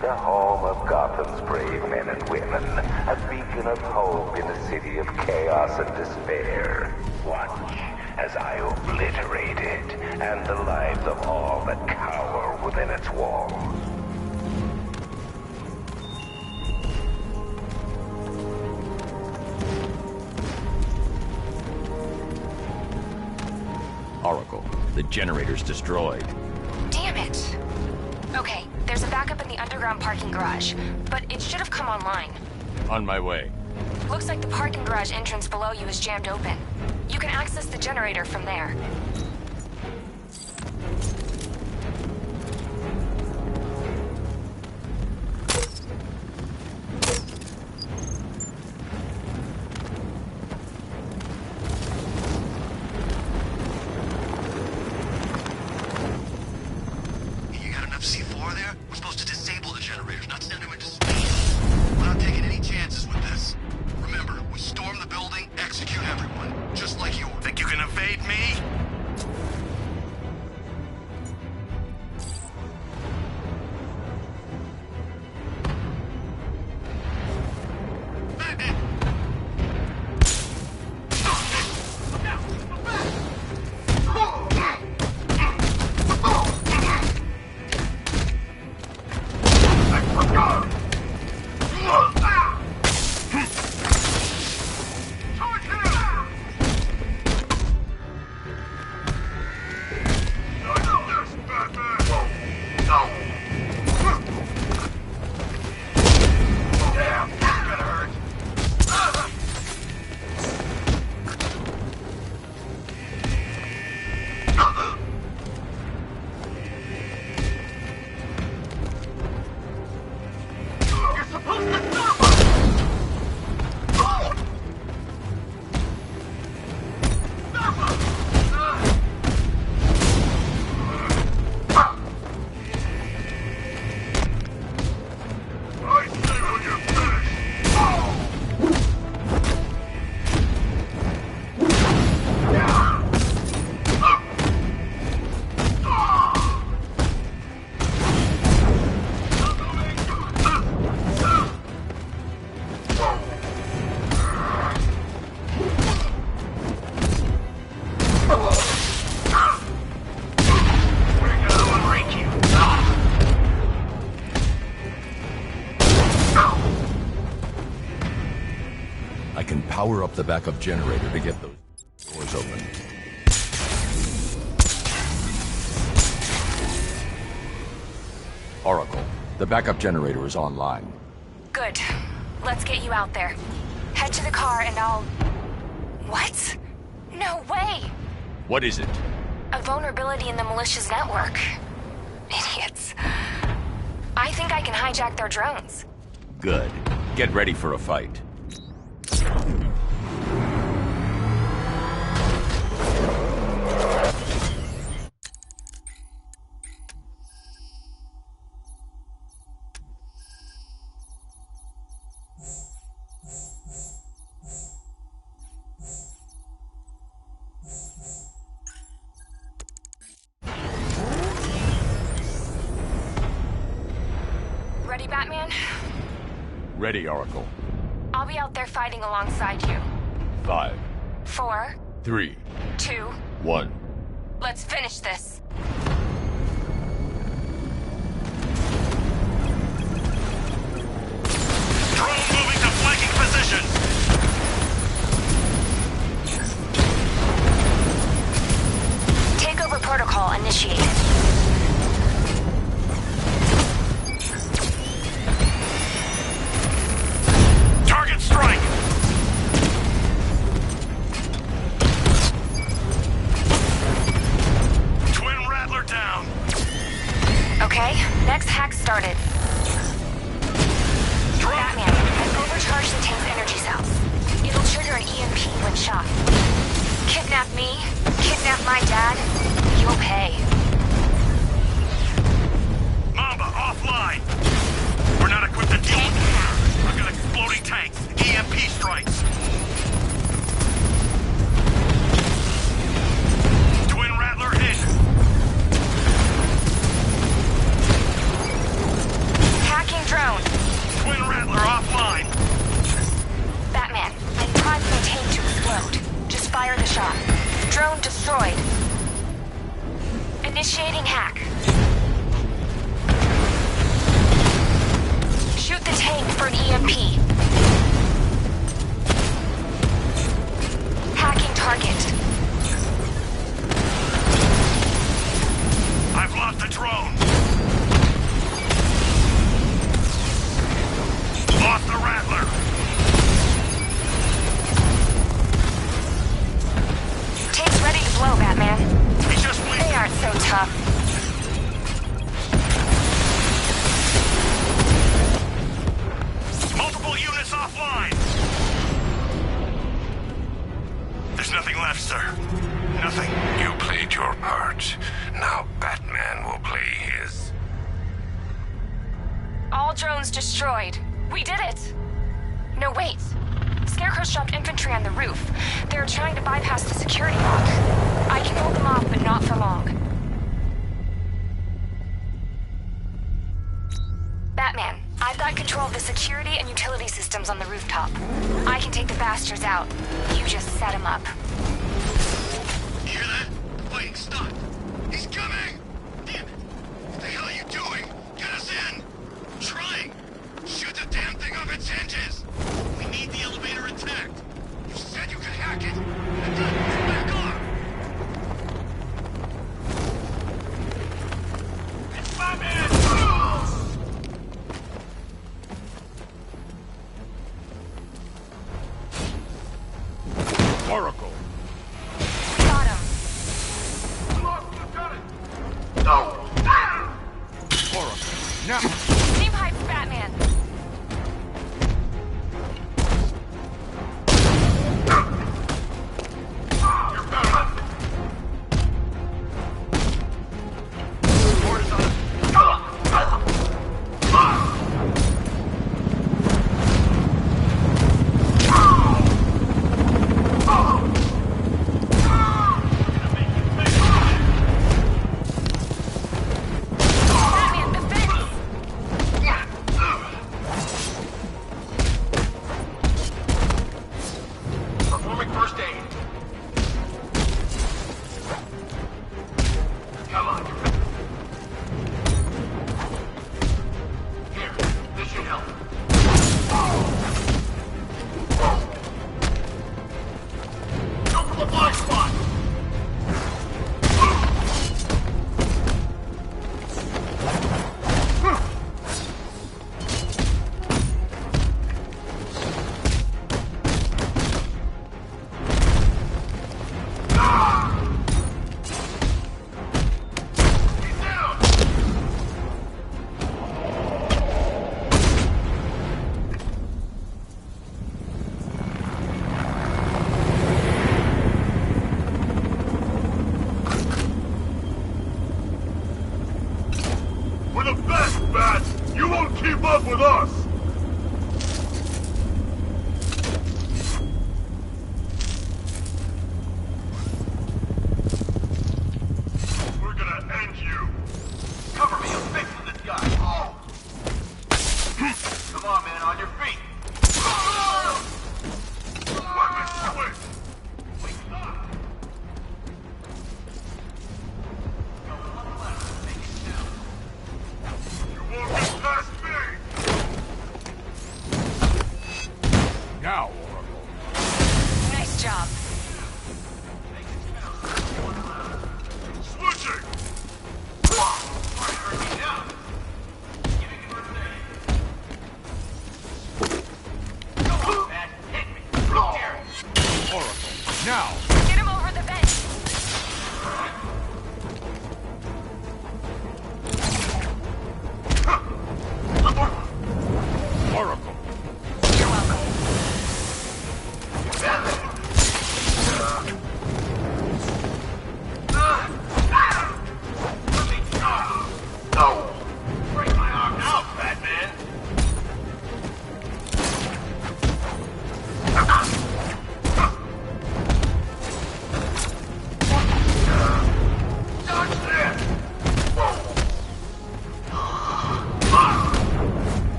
The home of Gotham's brave men and women, a beacon of hope in a city of chaos and despair. Watch as I obliterate it, and the lives of all that cower within its walls. Oracle, the generator's destroyed. Damn it! Okay, there's a backup in the underground parking garage, but it should have come online. On my way. Looks like the parking garage entrance below you is jammed open. You can access the generator from there. C4 there? We're supposed to disable the generators, not send them into space. We're not taking any chances with this. Remember, we storm the building, execute everyone, just like you. Think you can evade me? I can power up the backup generator to get those doors open. Oracle, the backup generator is online. Good. Let's get you out there. Head to the car and I'll... What? No way! What is it? A vulnerability in the militia's network. Idiots. I think I can hijack their drones. Good. Get ready for a fight. Ready, Batman? Ready, Oracle. I'll be out there fighting alongside you. 5, 4, 3, 2, 1. Let's finish this. Drone moving to initiated. Target strike! Twin Rattler down. Okay, next hack started. Batman, I've overcharged the tank's energy cells. It'll trigger an EMP when shot. Kidnap me, kidnap my dad, you'll pay. Mamba, offline! We're not equipped to deal with it. I've got exploding tanks. EMP strikes. Twin Rattler hit. Hacking drone. Twin Rattler offline. Batman, I'm causing the tank to explode. Just fire the shot. Drone destroyed. Initiating hack. Shoot the tank for an EMP. Hacking target. I've lost the drone. Lost the Rattler. Tank's ready to blow, Batman. He's just bleeding. They aren't so tough. Multiple units offline. There's nothing left, sir. Nothing. You played your part. Now Batman will play his. All drones destroyed. We did it! No, wait. Scarecrow's dropped infantry on the roof. They're trying to bypass the security lock. I can hold them off, but not for long. Batman, I've got control of the security and utility systems on the rooftop. I can take the bastards out. You just set them up. You hear that? Wait, stop. He's coming! Damn it. What the hell are you doing? Get us in! I'm trying! Shoot the damn thing off its hinges! We need the elevator intact! You said you could hack it! And then back off! It's Batman! Oracle. Got him. No! Oracle. Now. Team Hype's Batman.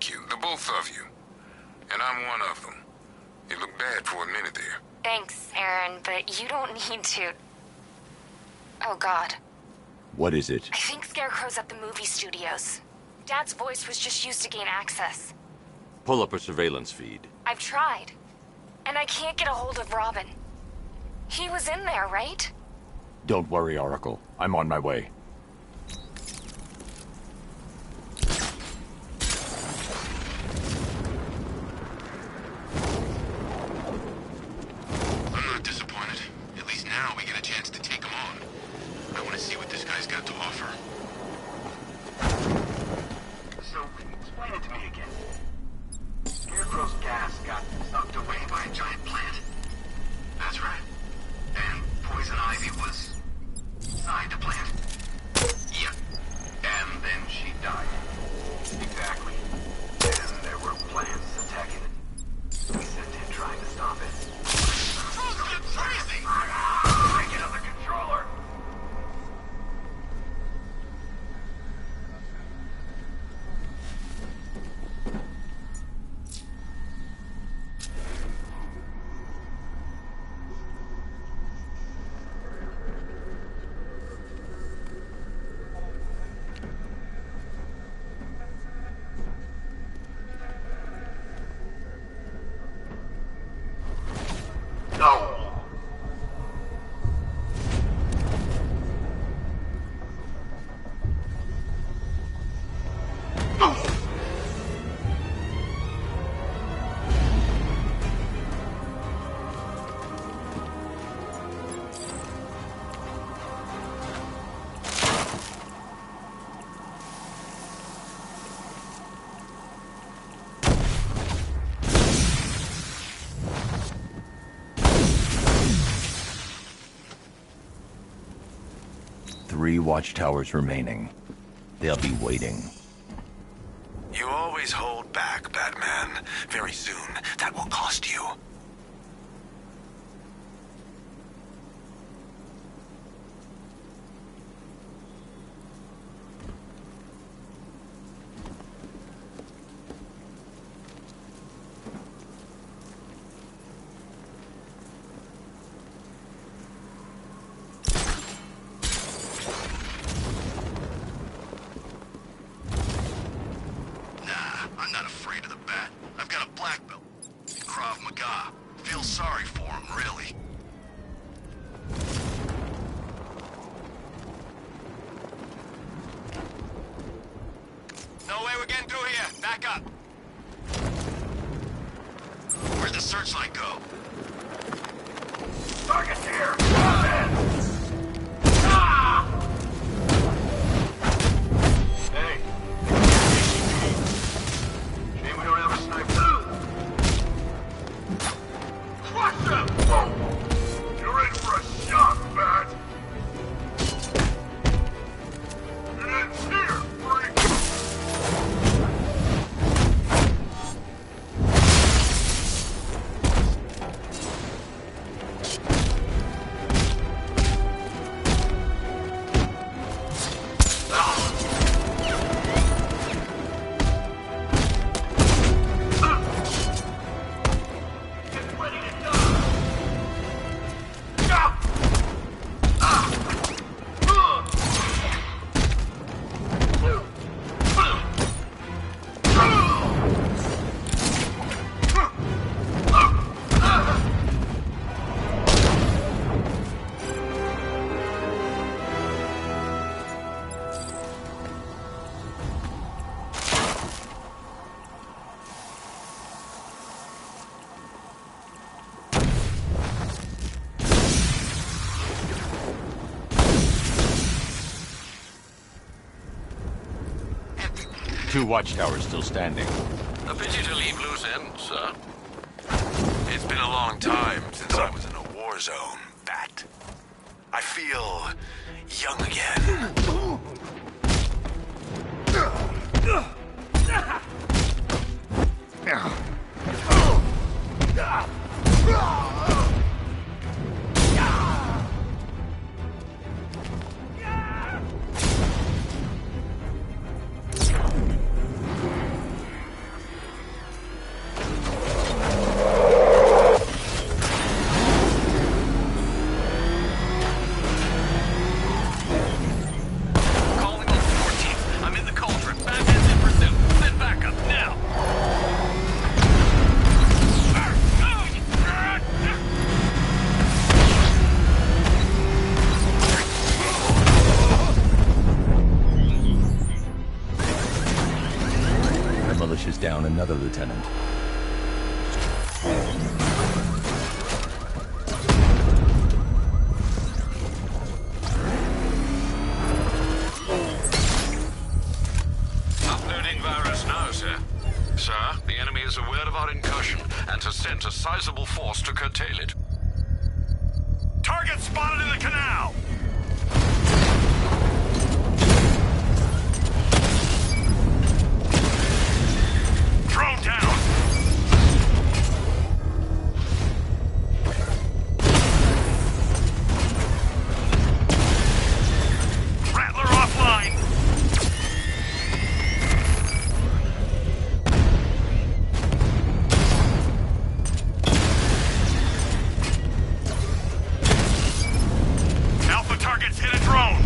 Thank you, the both of you. And I'm one of them. You look bad for a minute there. Thanks, Aaron, but you don't need to... Oh, God. What is it? I think Scarecrow's at the movie studios. Dad's voice was just used to gain access. Pull up a surveillance feed. I've tried. And I can't get a hold of Robin. He was in there, right? Don't worry, Oracle. I'm on my way. I'm not disappointed. At least now we get a chance to take him on. I want to see what this guy's got to offer. So, explain it to me again. Scarecrow's gas got sucked away by a giant plant. That's right. And Poison Ivy was inside the plant. Yep. And then she died. Exactly. And there were plants attacking it. We sent in trying to stop it. Control's get crazy! Take it on the controller! Three watchtowers remaining. They'll be waiting. You always hold back, Batman. Very soon, that will cost you. I'm not afraid of the bat. I've got a black belt. Krav Maga. Feel sorry for him, really. No way we're getting through here. Back up. Where'd the searchlight go? Target's here! Ah! Hey. Shame we don't have a sniper. Crush him! You're in for a shock, Bat! It ends here, freak! Two watchtowers still standing. A pity to leave loose ends, sir. It's been a long time since I was in a war zone, Bat. I feel young again. down another lieutenant. Uploading virus now, sir. Sir, the enemy is aware of our incursion and has sent a sizable force to curtail it. Target spotted in the canal! Drone down! Rattler offline! Alpha targets hit a drone!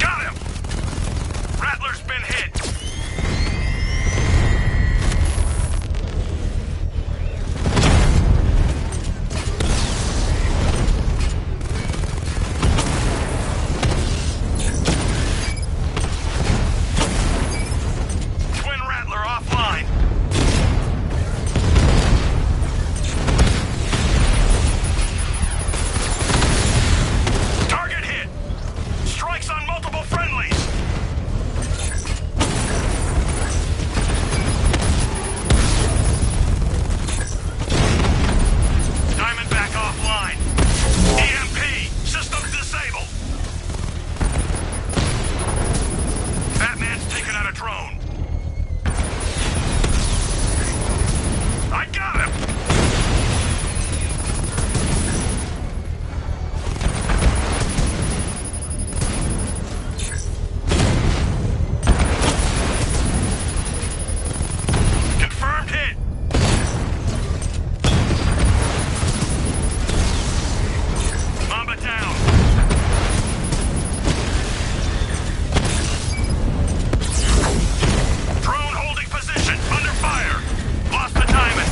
Got him! Rattler's been hit! Twin Rattler offline! Target hit! Strikes on multiple friendlies! Diamondback offline! EMP! Systems disabled! Batman's taken out a drone! I got him! Confirmed hit! Mamba down! Drone holding position, under fire! Lost the diamond!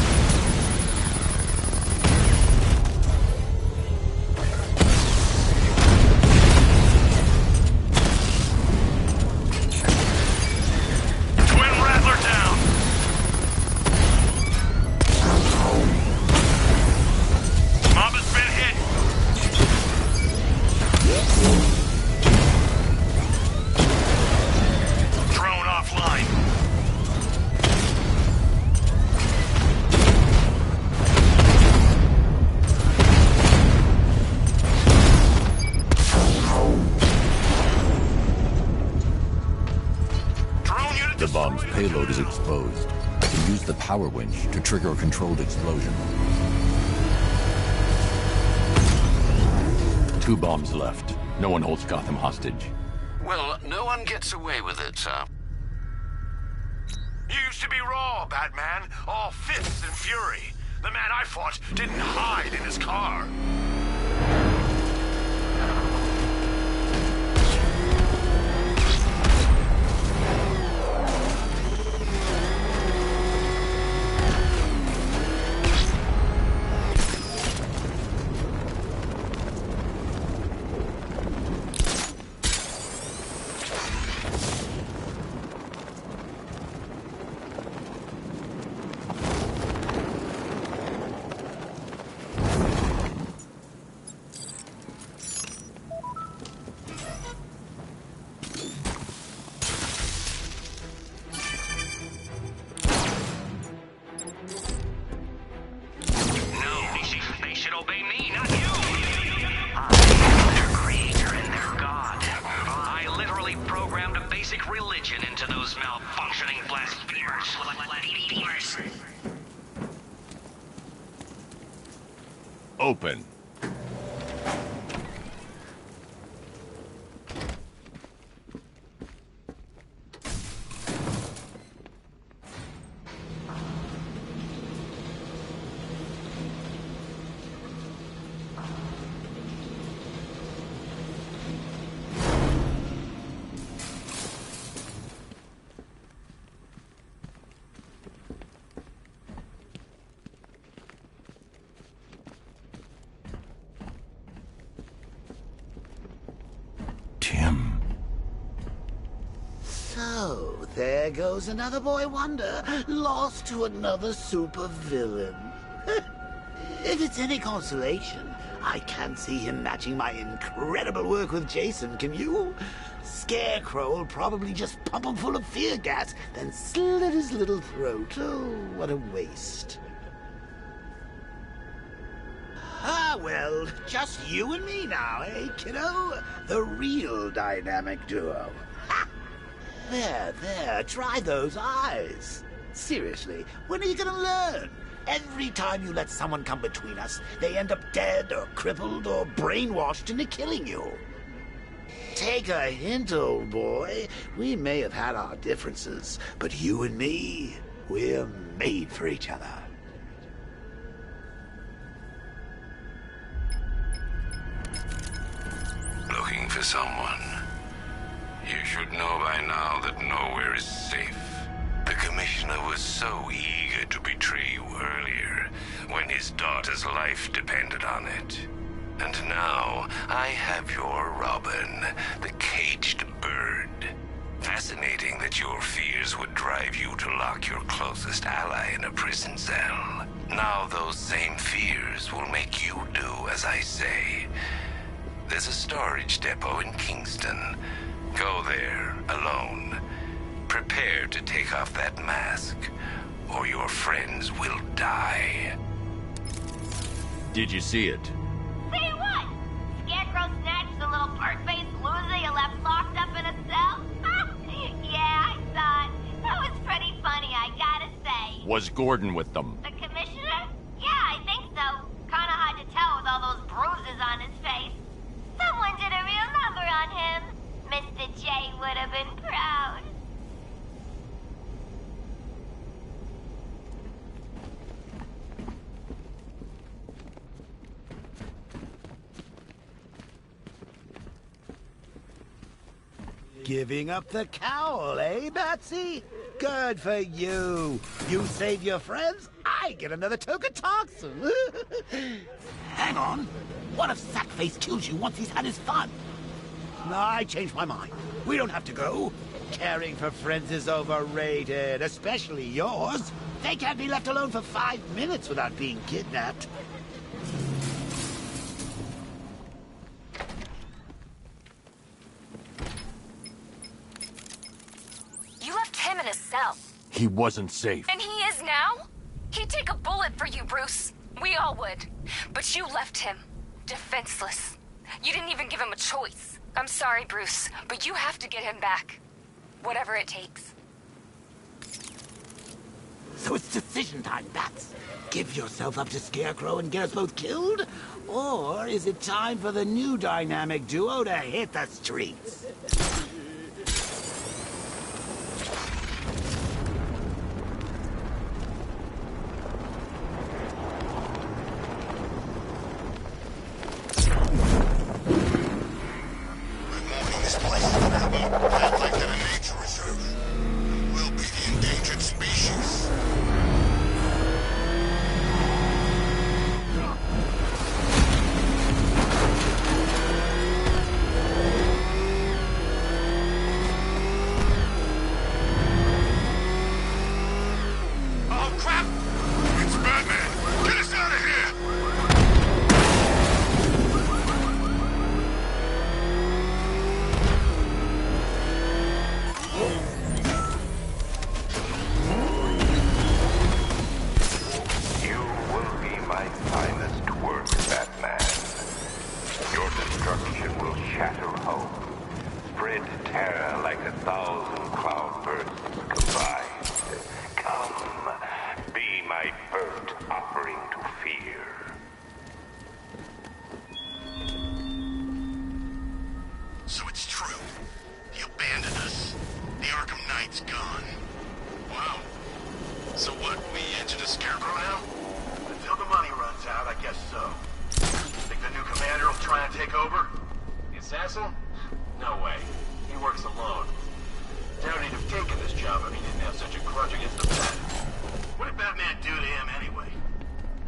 Twin Rattler down! Mamba's been hit! Drone offline! Drone unit The bomb's payload is exposed. I can use the power winch to trigger a controlled explosion. 2 bombs left. No one holds Gotham hostage. Well, no one gets away with it, sir. You used to be raw, Batman. All fists and fury. The man I fought didn't hide in his car. They should obey me, not you! I'm their creator and their god. I literally programmed a basic religion into those malfunctioning blasphemers. Open. So, there goes another boy wonder, lost to another supervillain. If it's any consolation, I can't see him matching my incredible work with Jason, can you? Scarecrow will probably just pump him full of fear gas, then slit his little throat. Oh, what a waste. Ah, well, just you and me now, eh, kiddo? The real dynamic duo. Ha! There, try those eyes. Seriously, when are you gonna learn? Every time you let someone come between us, they end up dead or crippled or brainwashed into killing you. Take a hint, old boy. We may have had our differences, but you and me, we're made for each other. Looking for someone. You should know by now that nowhere is safe. The Commissioner was so eager to betray you earlier, when his daughter's life depended on it. And now, I have your Robin, the caged bird. Fascinating that your fears would drive you to lock your closest ally in a prison cell. Now those same fears will make you do as I say. There's a storage depot in Kingston. Go there, alone. Prepare to take off that mask, or your friends will die. Did you see it? See what? Scarecrow snatched the little part-based loser you left locked up in a cell? Yeah, I saw it. That was pretty funny, I gotta say. Was Gordon with them? The Commissioner? Yeah, I think so. Kinda hard to tell with all those bruises on his face. Someone did a real number on him. Mr. J would have been proud. Giving up the cowl, eh, Batsy? Good for you. You save your friends, I get another token toxin. Hang on. What if Sackface kills you once he's had his fun? No, I changed my mind. We don't have to go. Caring for friends is overrated, especially yours. They can't be left alone for 5 minutes without being kidnapped. You left him in a cell. He wasn't safe. And he is now? He'd take a bullet for you, Bruce. We all would. But you left him defenseless. You didn't even give him a choice. I'm sorry, Bruce, but you have to get him back. Whatever it takes. So it's decision time, Bats. Give yourself up to Scarecrow and get us both killed? Or is it time for the new dynamic duo to hit the streets? So it's true. He abandoned us. The Arkham Knight's gone. Wow. So what, we enter the Scarecrow now? Until the money runs out, I guess so. Think the new commander will try and take over? The assassin? No way. He works alone. Doubt he'd have taken this job if he didn't have such a grudge against the Bat. What did Batman do to him anyway?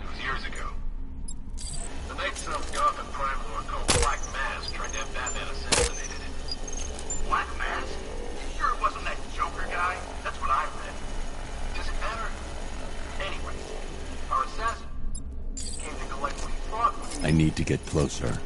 It was years ago. The night some Gotham crime lord called Black Mask tried to have Batman assassinated. Black Mask? You sure it wasn't that need to get closer.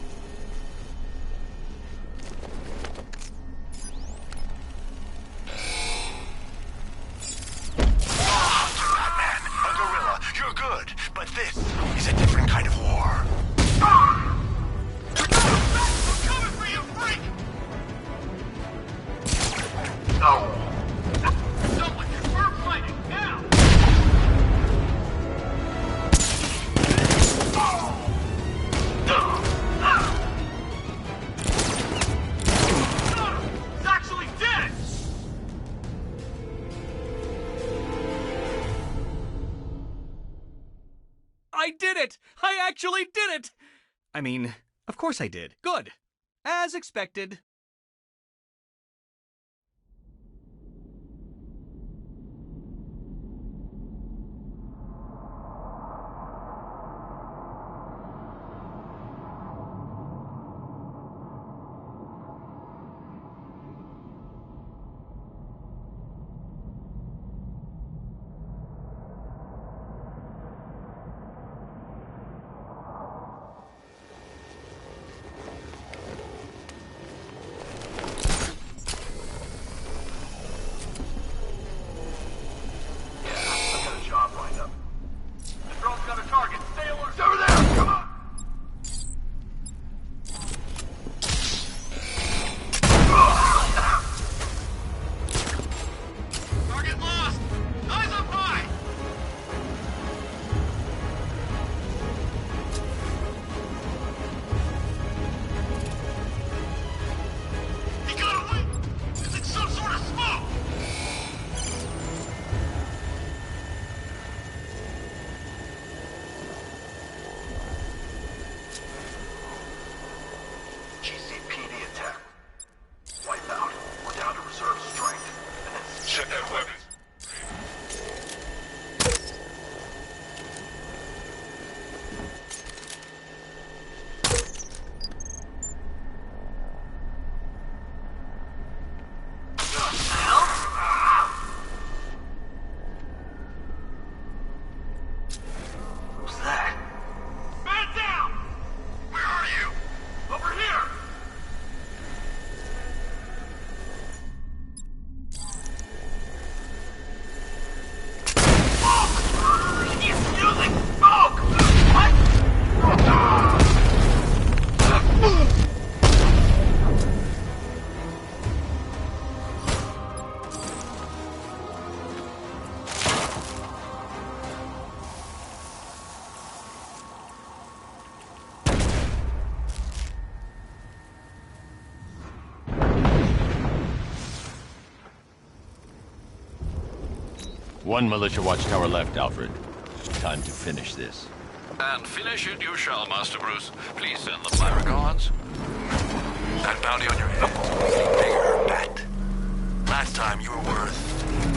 I did it! I actually did it! I mean, of course I did. Good. As expected. One militia watchtower left, Alfred. Time to finish this. And finish it you shall, Master Bruce. Please send them my regards. That bounty on your head is getting bigger, Bat. Last time you were worth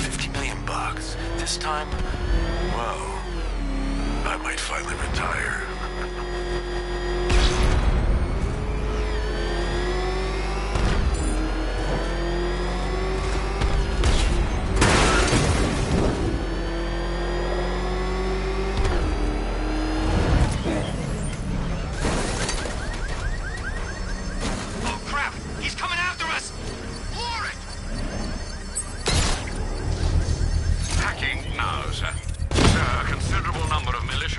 50 million bucks. This time, well, I might finally retire.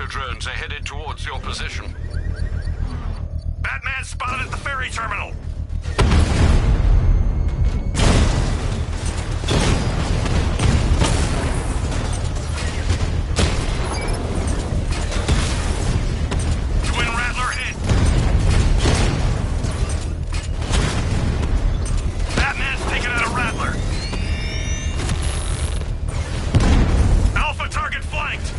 Drones are headed towards your position. Batman spotted at the ferry terminal. Twin Rattler hit. Batman's taking out a Rattler. Alpha target flanked.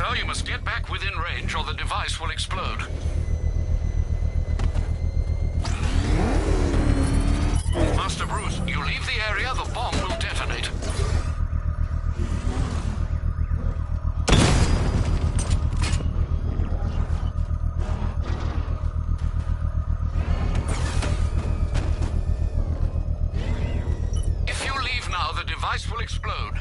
So you must get back within range or the device will explode. Master Bruce, you leave the area, the bomb will detonate. If you leave now, the device will explode.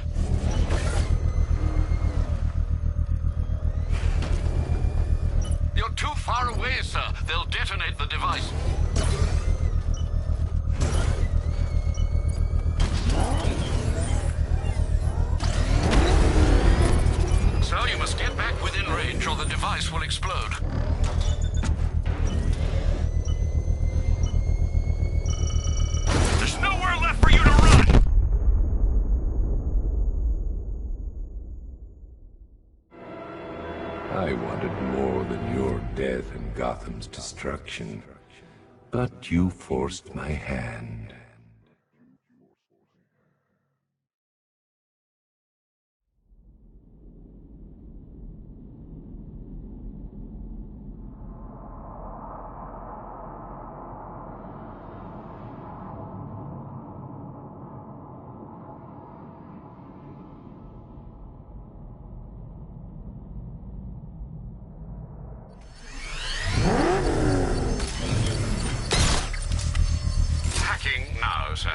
You're too far away, sir. They'll detonate the device. So you must get back within range or the device will explode. There's nowhere left for you to run! I wanted more than your death and Gotham's destruction, but you forced my hand. Now, sir.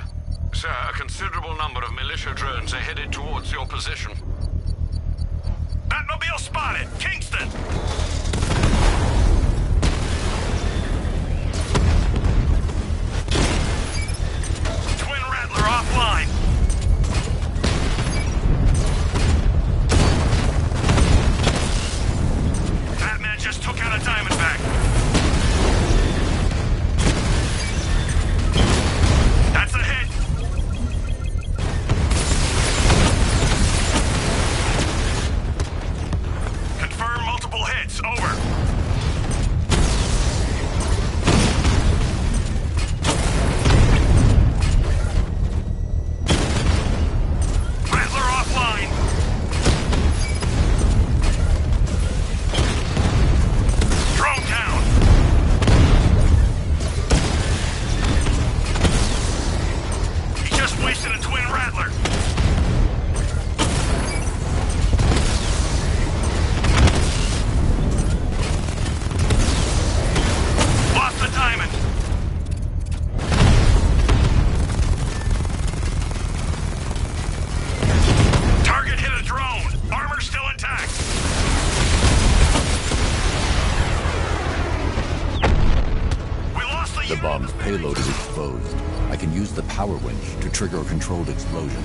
Sir, a considerable number of militia drones are headed towards your position. Batmobile spotted! Kingston! Twin Rattler offline! Batman just took out a Diamondback. That's a hit! Confirm multiple hits. Over. Rattler offline. Drone down. He just wasted a Twin Rattler. Lost the Diamond. Target hit a drone. Armor still intact. We lost the The bomb's payload is exposed. I can use the power winch to trigger a controlled explosion.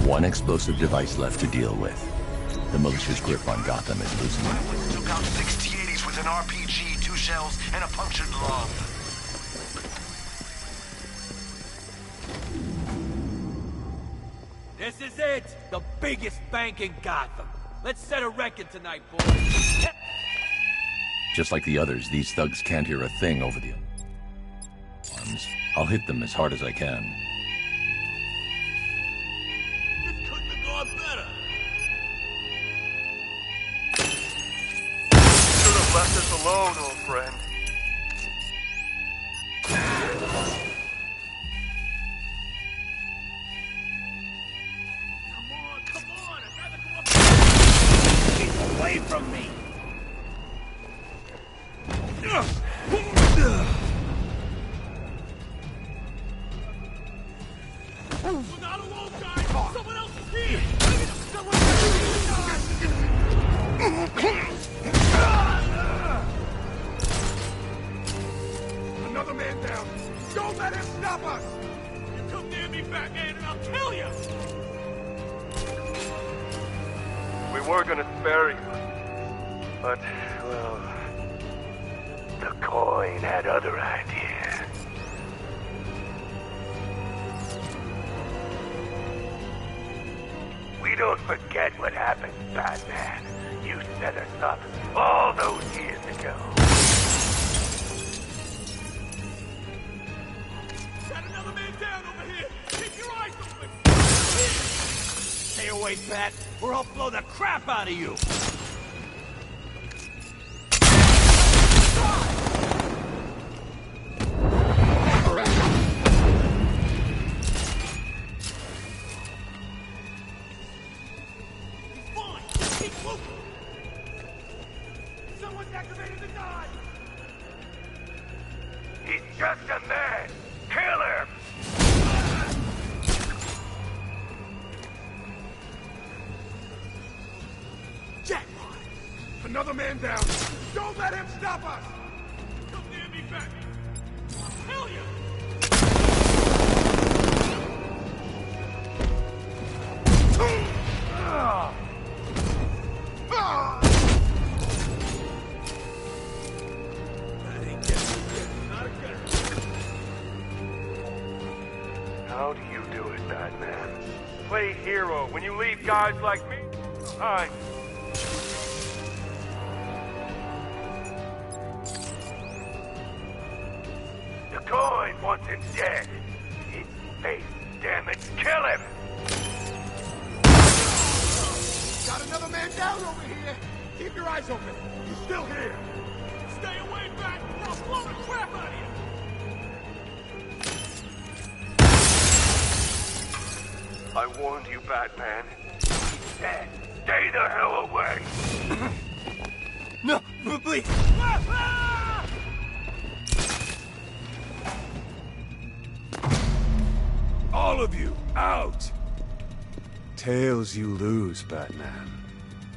One explosive device left to deal with. The militia's grip on Gotham is loosening. Took out 6 T-80s with an RPG, 2 shells, and a punctured lung. This is it! The biggest bank in Gotham. Let's set a record tonight, boys. Just like the others, these thugs can't hear a thing over the alarms. I'll hit them as hard as I can. This couldn't have gone better. Should have left us alone, old friend. Come on, I'd rather go up. Keep away from me. We're not alone, guys. Someone else is here. Another man down. Don't let him stop us. You come near me, Batman, and I'll kill you. We were gonna spare you. But, well, The coin had other ideas. We don't forget what happened, Batman. You set us up all those years ago. Got another man down over here. Keep your eyes open. Stay away, Bat, or I'll blow the crap out of you! Someone's activated the dodge! He's just a man! Kill him! Jackpot! Another man down! Don't let him stop us! Come near me, Bat! Kill you! How do you do it, Batman? Play hero when you leave guys like me behind. The coin wants him dead. His face, damn it, kill him! Got another man down over here! Keep your eyes open! He's still here! Stay away, Bat! Or I'll blow the crap out of you! I warned you, Batman. He's dead. Stay the hell away! No, please! All of you, out! Tails you lose, Batman.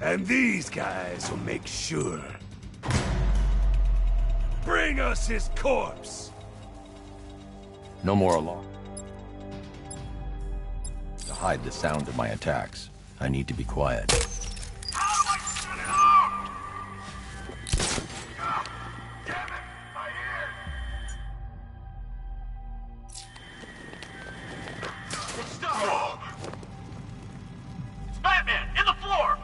And these guys will make sure. Bring us his corpse! No more alarm. To hide the sound of my attacks, I need to be quiet. Batman, in the floor!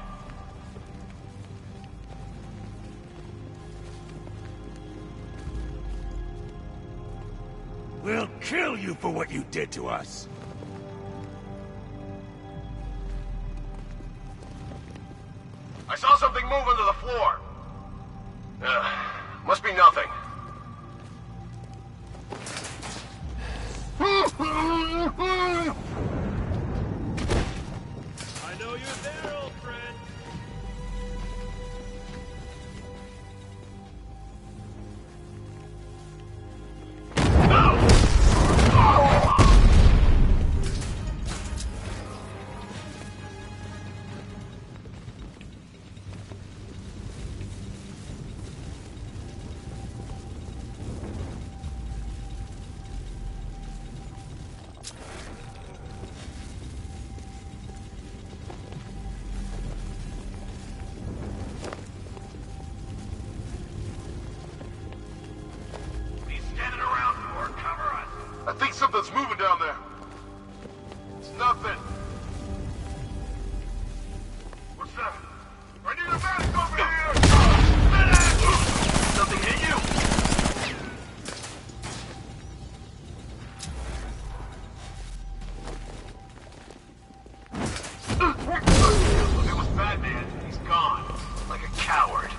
We'll kill you for what you did to us. I saw something move under the floor. Must be nothing. I know you're there, old friend. I think something's moving down there. It's nothing. What's that? I need a mask over here! Medic! Something hit you? It was Batman. He's gone. Like a coward.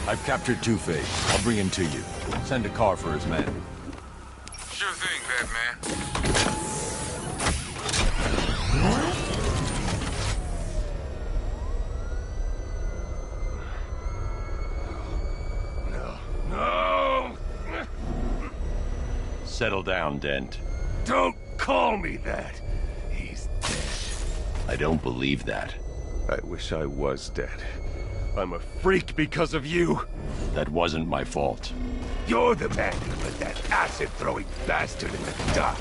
I've captured Two-Face. I'll bring him to you. Send a car for his men. Sure thing, Batman. No! Settle down, Dent. Don't call me that. He's dead. I don't believe that. I wish I was dead. I'm a freak because of you. That wasn't my fault. You're the man who let that acid-throwing bastard in the dock.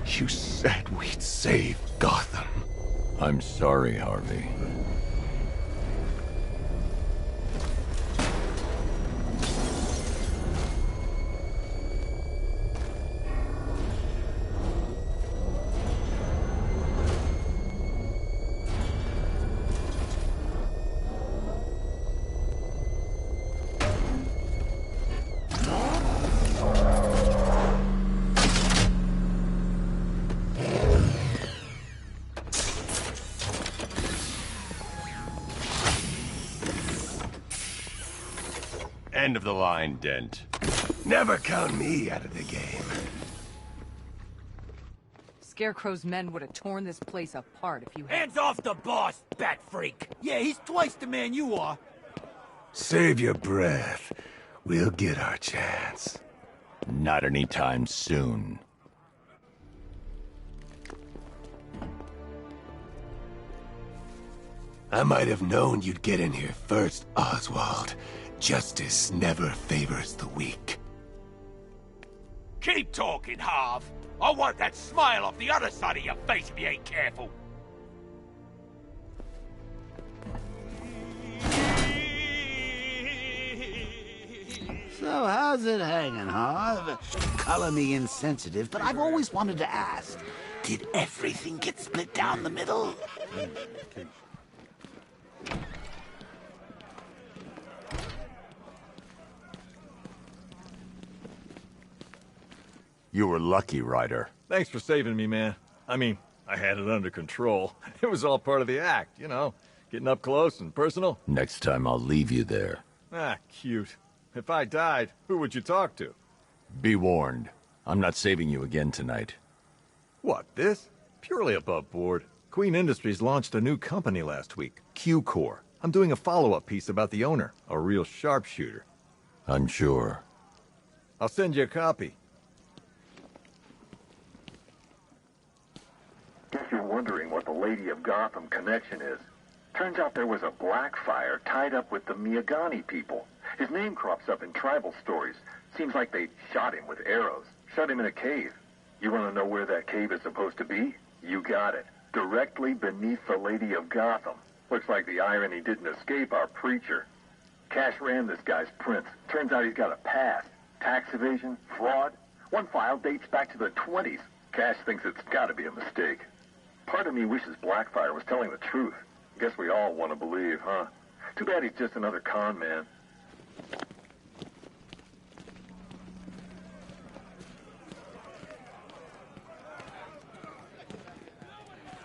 You said we'd save Gotham. I'm sorry, Harvey. End of the line, Dent. Never count me out of the game. Scarecrow's men would have torn this place apart if you had... Hands off the boss, bat freak! Yeah, he's twice the man you are. Save your breath. We'll get our chance. Not anytime soon. I might have known you'd get in here first, Oswald. Justice never favors the weak. Keep talking, Harv. I want that smile off the other side of your face if you ain't careful. So how's it hanging, Harv? Color me insensitive, but I've always wanted to ask. Did everything get split down the middle? You were lucky, Ryder. Thanks for saving me, man. I mean, I had it under control. It was all part of the act, you know? Getting up close and personal. Next time I'll leave you there. Ah, cute. If I died, who would you talk to? Be warned. I'm not saving you again tonight. What, this? Purely above board. Queen Industries launched a new company last week, Q-Core. I'm doing a follow-up piece about the owner, a real sharpshooter. Unsure. I'll send you a copy. Guess you're wondering what the Lady of Gotham connection is. Turns out there was a Blackfire tied up with the Miyagani people. His name crops up in tribal stories. Seems like they shot him with arrows. Shut him in a cave. You want to know where that cave is supposed to be? You got it. Directly beneath the Lady of Gotham. Looks like the irony didn't escape our preacher. Cash ran this guy's prints. Turns out he's got a past. Tax evasion, fraud. One file dates back to the 20s. Cash thinks it's got to be a mistake. Part of me wishes Blackfire was telling the truth. Guess we all want to believe, huh? Too bad he's just another con man.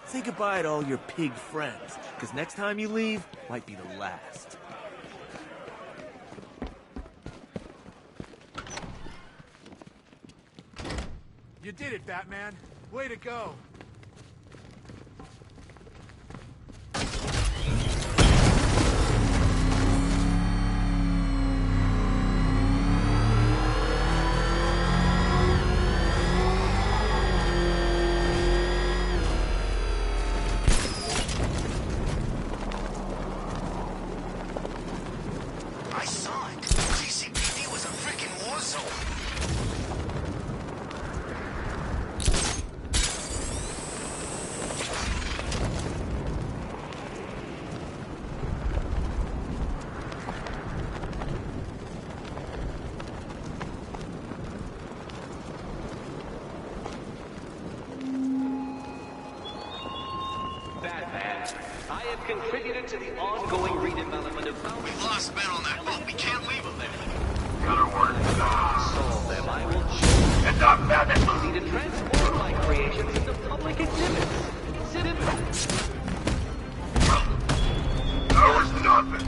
Say goodbye to all your pig friends, because next time you leave might be the last. You did it, Batman. Way to go. I saw it. GCPD was a freaking war zone. Batman, I have contributed to the ongoing redevelopment of... We lost men on that boat. We can't leave them there. Gotta work. Solve them, I will choose. It's not madness. Need to transform my creations into public exhibits. Exhibits. There was nothing.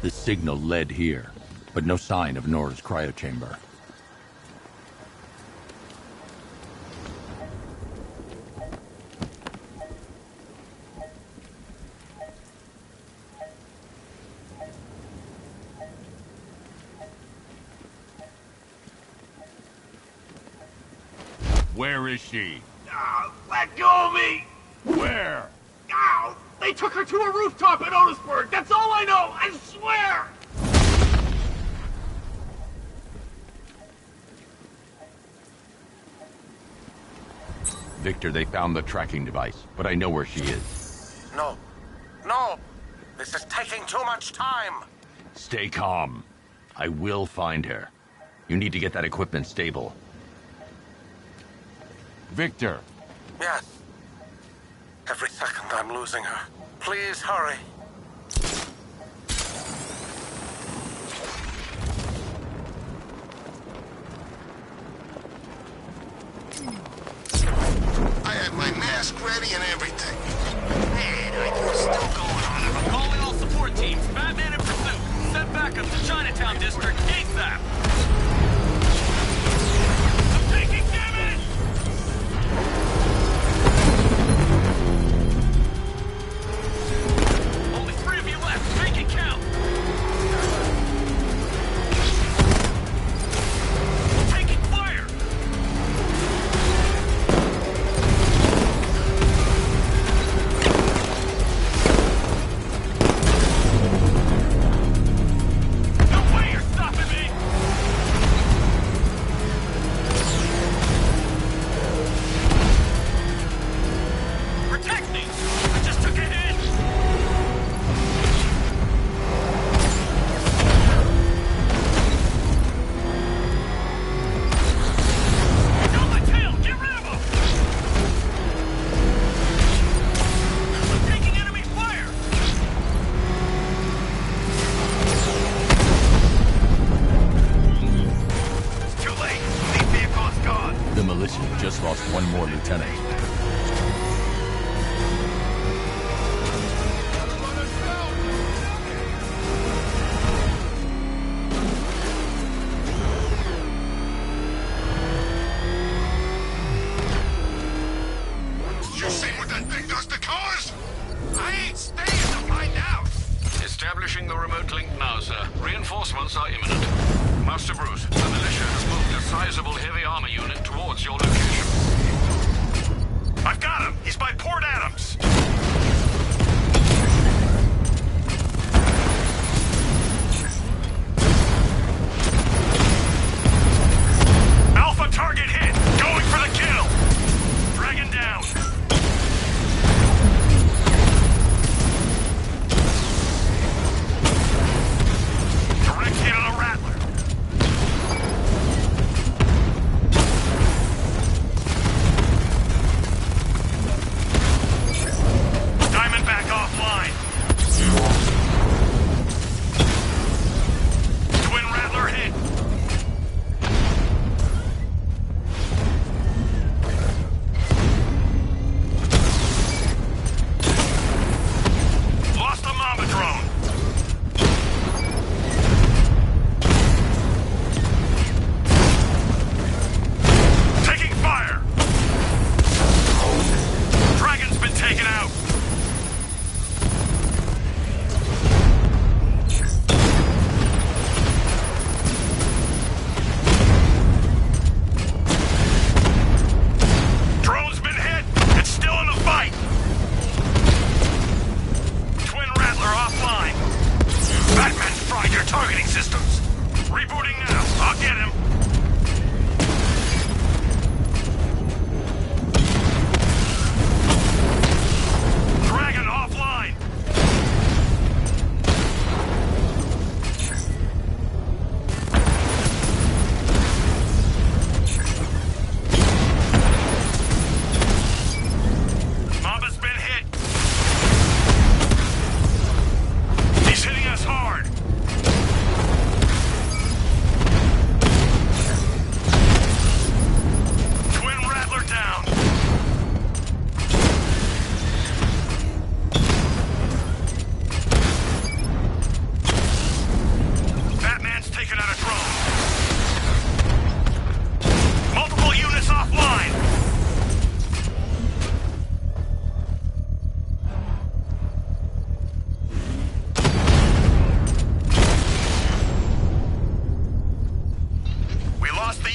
The signal led here, but no sign of Nora's cryochamber. Where is she? Let go of me! Where? Ow! They took her to a rooftop in Otisburg! That's all I know! I swear! Victor, they found the tracking device, but I know where she is. No. No! This is taking too much time! Stay calm. I will find her. You need to get that equipment stable. Victor. Yes. Every second I'm losing her. Please hurry. I had my mask ready and everything. Man, you're still going on. I'm calling all support teams. Batman in pursuit. Send backup to Chinatown District ASAP. I'm taking damage! Only 3 of you left. Make it count. Taking fire! Just lost one more lieutenant. Did you see what that thing does to cars? I ain't staying to find out. Establishing the remote link now, sir. Reinforcements are imminent. Master Bruce, the militia has moved a sizable heavy armor unit towards your location. I've got him! He's by Port Adams! Alpha target hit! Going for the kill! Dragon down! Direct hit on a Rattler!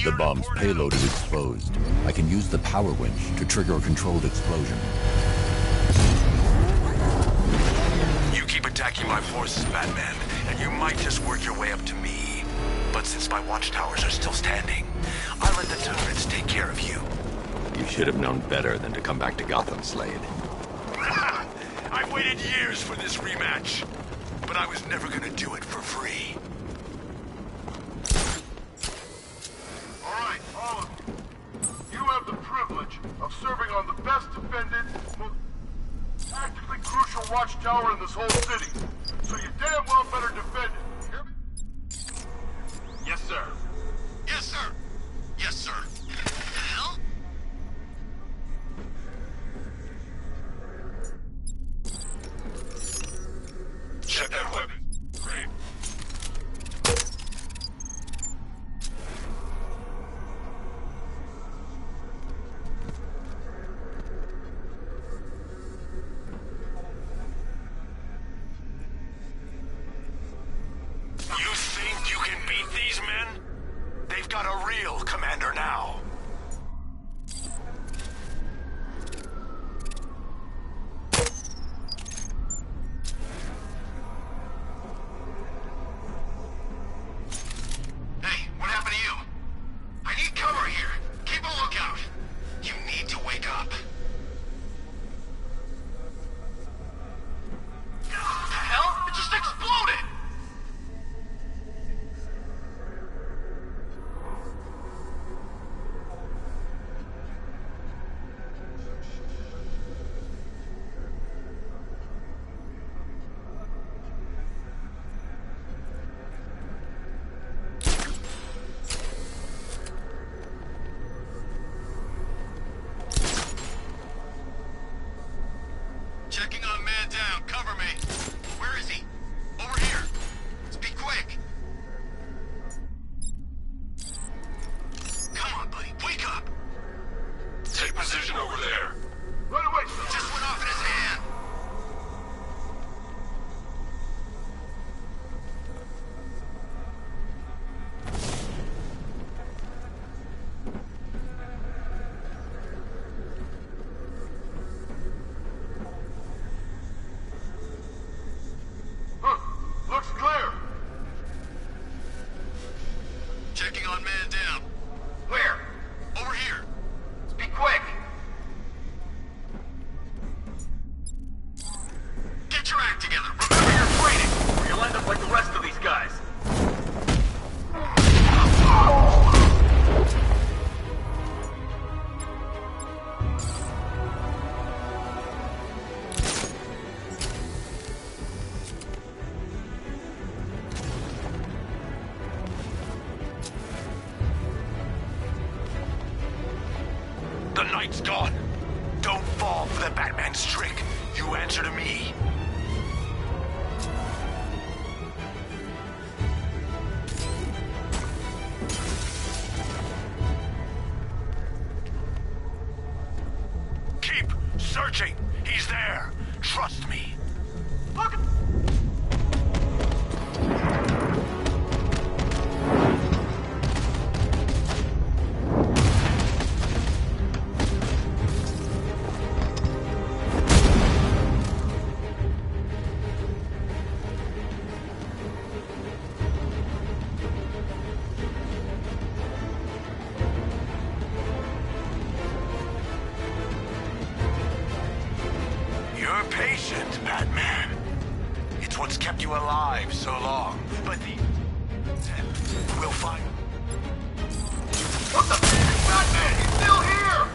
The bomb's payload is exposed. I can use the power winch to trigger a controlled explosion. You keep attacking my forces, Batman, and you might just work your way up to me. But since my watchtowers are still standing, I'll let the turrets take care of you. You should have known better than to come back to Gotham, Slade. I've waited years for this rematch, but I was never gonna do it for free. of serving on the best defended, most tactically crucial watchtower in this whole city. So you damn well better defend it. Hear me? Yes, sir. Yes, sir. Yes, sir. The hell? Check that weapon. Great. You think you can beat these men? They've got a real commander now. Hey, what happened to you? I need cover here. Keep a lookout. You need to wake up. The hell? It just exploded! Checking on man down. Cover me. Where is he? Over here. Speak quick. Come on, buddy. Wake up. Take position over there. Right away, sir. Just went off in his hand. Looks clear. Checking on man down. Where? Over here. Speak quick. Get your act together. Remember your training, or you'll end up like the rest of these guys. The night's gone. Don't fall for the Batman's trick. You answer to me. Keep searching. He's there. Trust me. Look. You're patient, Batman. It's what's kept you alive so long. But we'll find. What the? Batman! He's still here!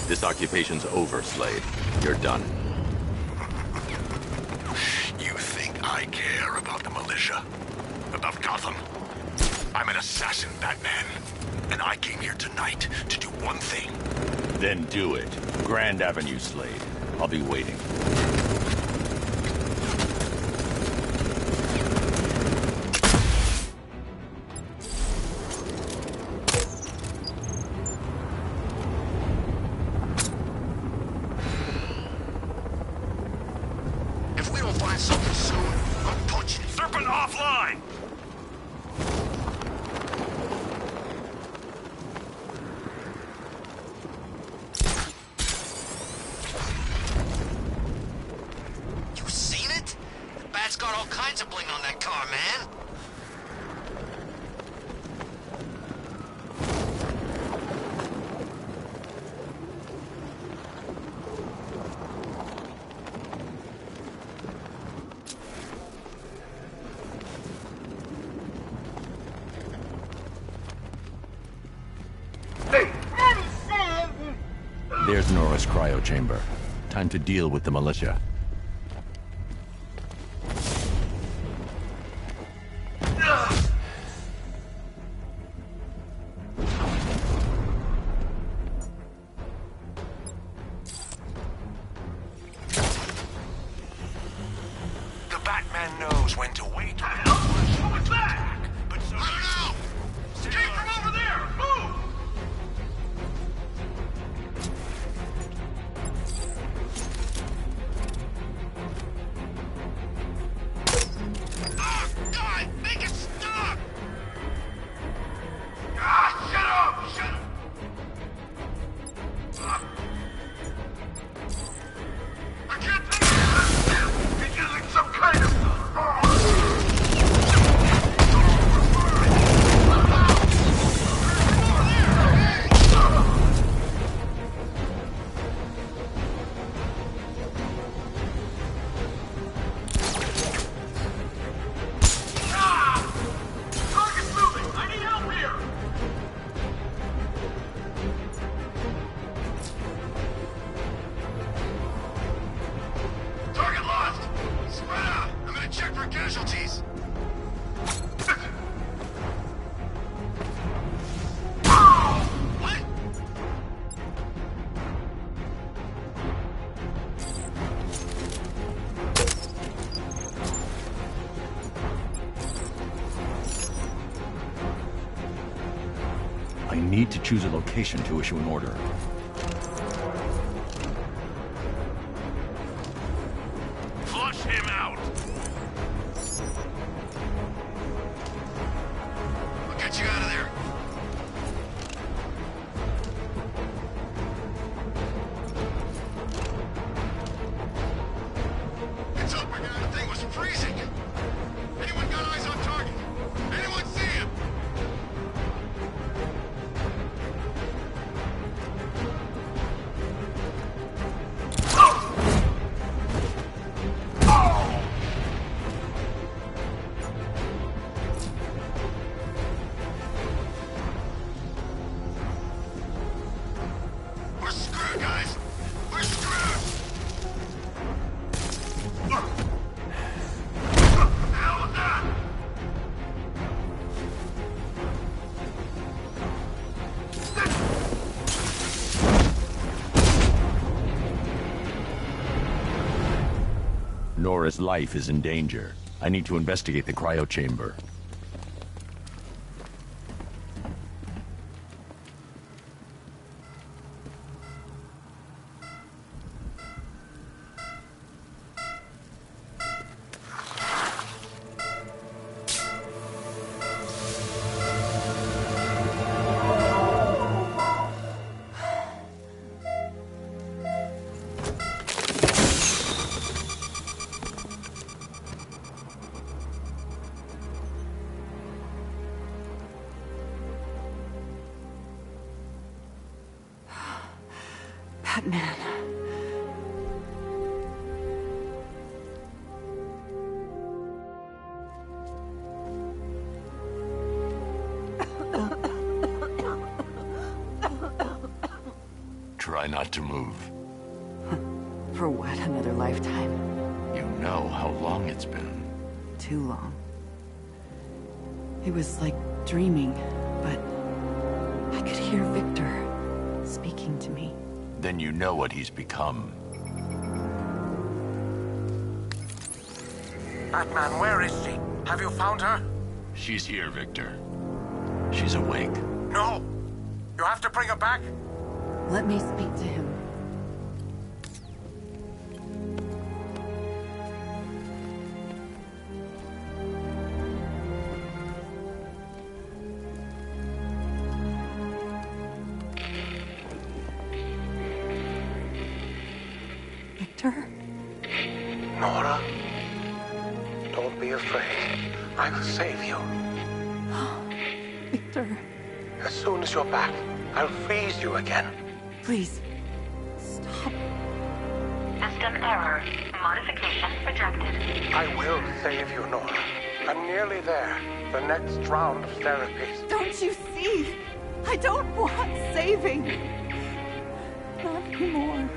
This occupation's over, Slade. You're done. You think I care about the militia? about Gotham. I'm an assassin, Batman. And I came here tonight to do one thing. Then do it. Grand Avenue, Slade. I'll be waiting. If we don't find something soon, I'm punching Serpent offline! You seen it? The Bat's got all kinds of bling on that car, man. There's Nora's cryo chamber. Time to deal with the militia. The Batman knows when to wait. What's back? But so I don't know. Came from over there. Move! Oh, God! Make it stop! Ah, shut up! Shut up! I can't take it! He's using some kind of... Target's moving! I need help here! Target lost! Spread out! I'm gonna check for casualties! What? I need to choose a location to issue an order. Flush him out! I'll get you out of there. It's up, my guy. The thing was freezing. Anyone got eyes on target? Anyone see him? We're screwed, guys. We're screwed. Hell with that. Nora's life is in danger. I need to investigate the cryo chamber. Batman. Try not to move. For what, another lifetime? You know how long it's been. Too long. It was like dreaming, but I could hear Victor speaking to me. Then you know what he's become. Batman, where is she? Have you found her? She's here, Victor. She's awake. No! You have to bring her back? Let me speak to him. Victor? Nora, don't be afraid. I will save you. Victor, As soon as you're back, I'll freeze you again. please, stop. System error. Modification rejected. I will save you, Nora. I'm nearly there. The next round of therapies. Don't you see? I don't want saving. Not anymore.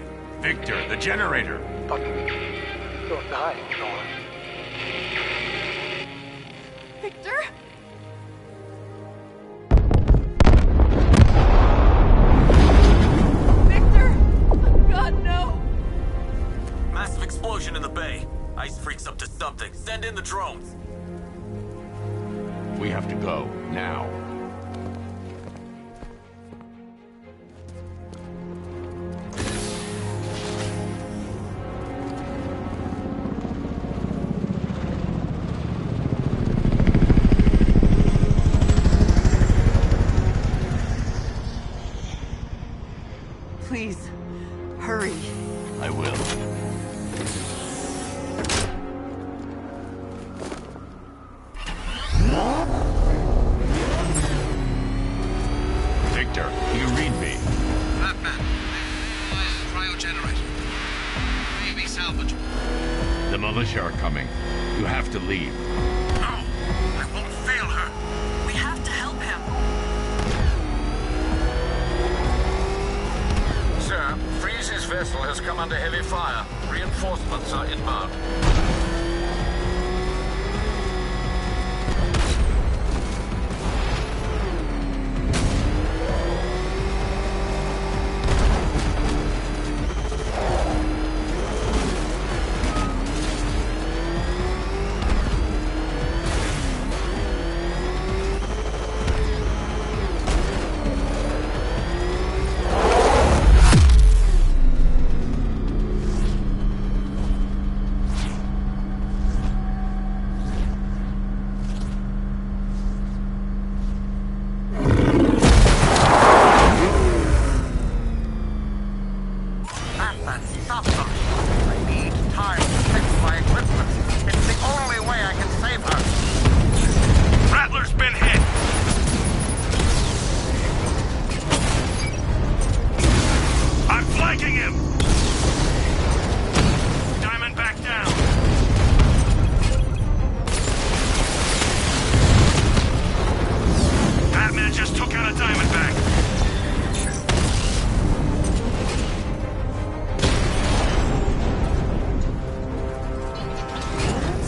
Victor, the generator. But you're dying, Nora. Victor? Victor! God, no! Massive explosion in the bay. Ice freaks up to something. Send in the drones. We have to go, now. Please, hurry. I will. Victor, you read me. Batman, cryogenerator. Maybe salvageable. The militia are coming. You have to leave. No, I won't fail her. We have to help him. Sir, Freeze's vessel has come under heavy fire. Reinforcements are inbound. Batman, stop them. I need time to fix my equipment. It's the only way I can save her. Rattler's been hit. I'm flanking him. Diamond back down. Batman just took out a Diamondback.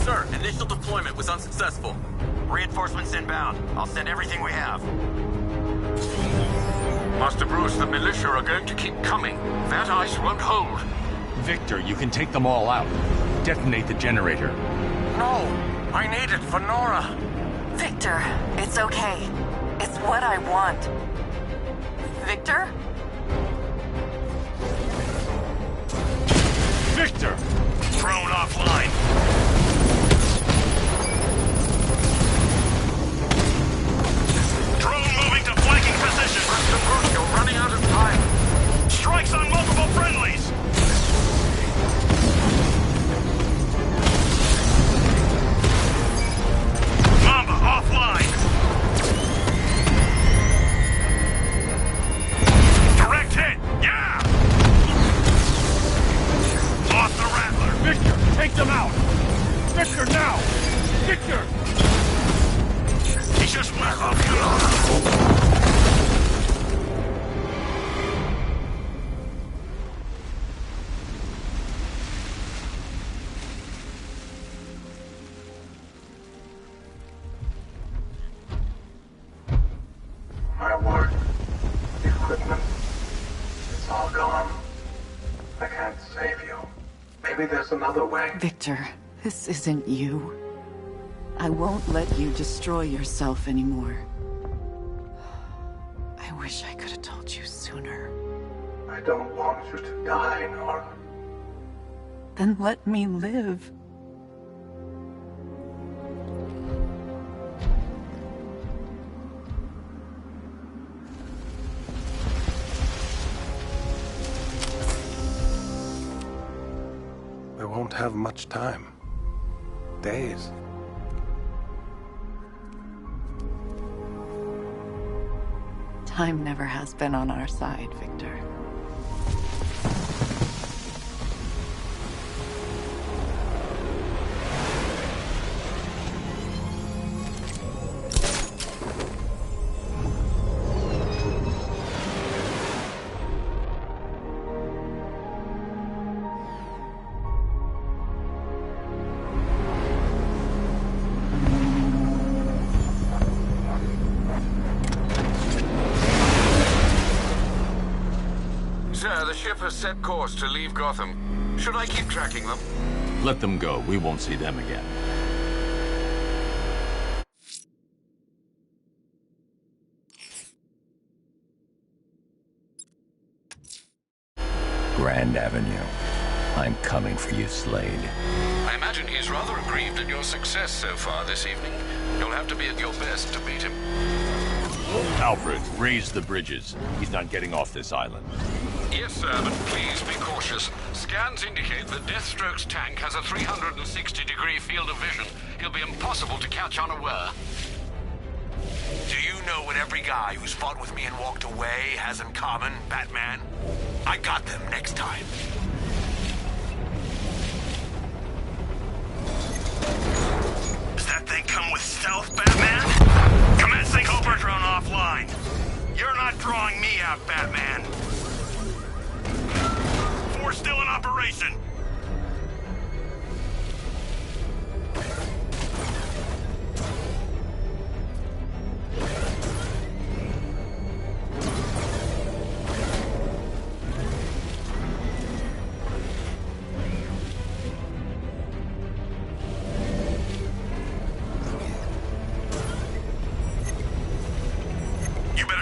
Sir, initial deployment was unsuccessful. Reinforcements inbound. I'll send everything we have. Master Bruce, the militia are going to keep coming. That ice won't hold. Victor, you can take them all out. Detonate the generator. No, I need it for Nora. Victor, it's okay. It's what I want. Victor? Victor! Drone offline. Drone moving to flanking position. Master Bruce, you're running out of time. Strikes on multiple friendlies. Mamba offline. gone. I can't save you. Maybe there's another way. Victor, this isn't you. I won't let you destroy yourself anymore. I wish I could have told you sooner. I don't want you to die, Nora. Then let me live. We won't have much time. Days. Time never has been on our side, Victor. Sir, the ship has set course to leave Gotham. Should I keep tracking them? Let them go. We won't see them again. Grand Avenue. I'm coming for you, Slade. I imagine he's rather aggrieved at your success so far this evening. You'll have to be at your best to beat him. Alfred, raise the bridges. He's not getting off this island. Yes, sir, but please be cautious. Scans indicate that Deathstroke's tank has a 360-degree field of vision. He'll be impossible to catch unaware. Do you know what every guy who's fought with me and walked away has in common, Batman? I got them next time. Does that thing come with stealth, Batman? Commencing Cobra drone offline. You're not drawing me out, Batman. Force still in operation.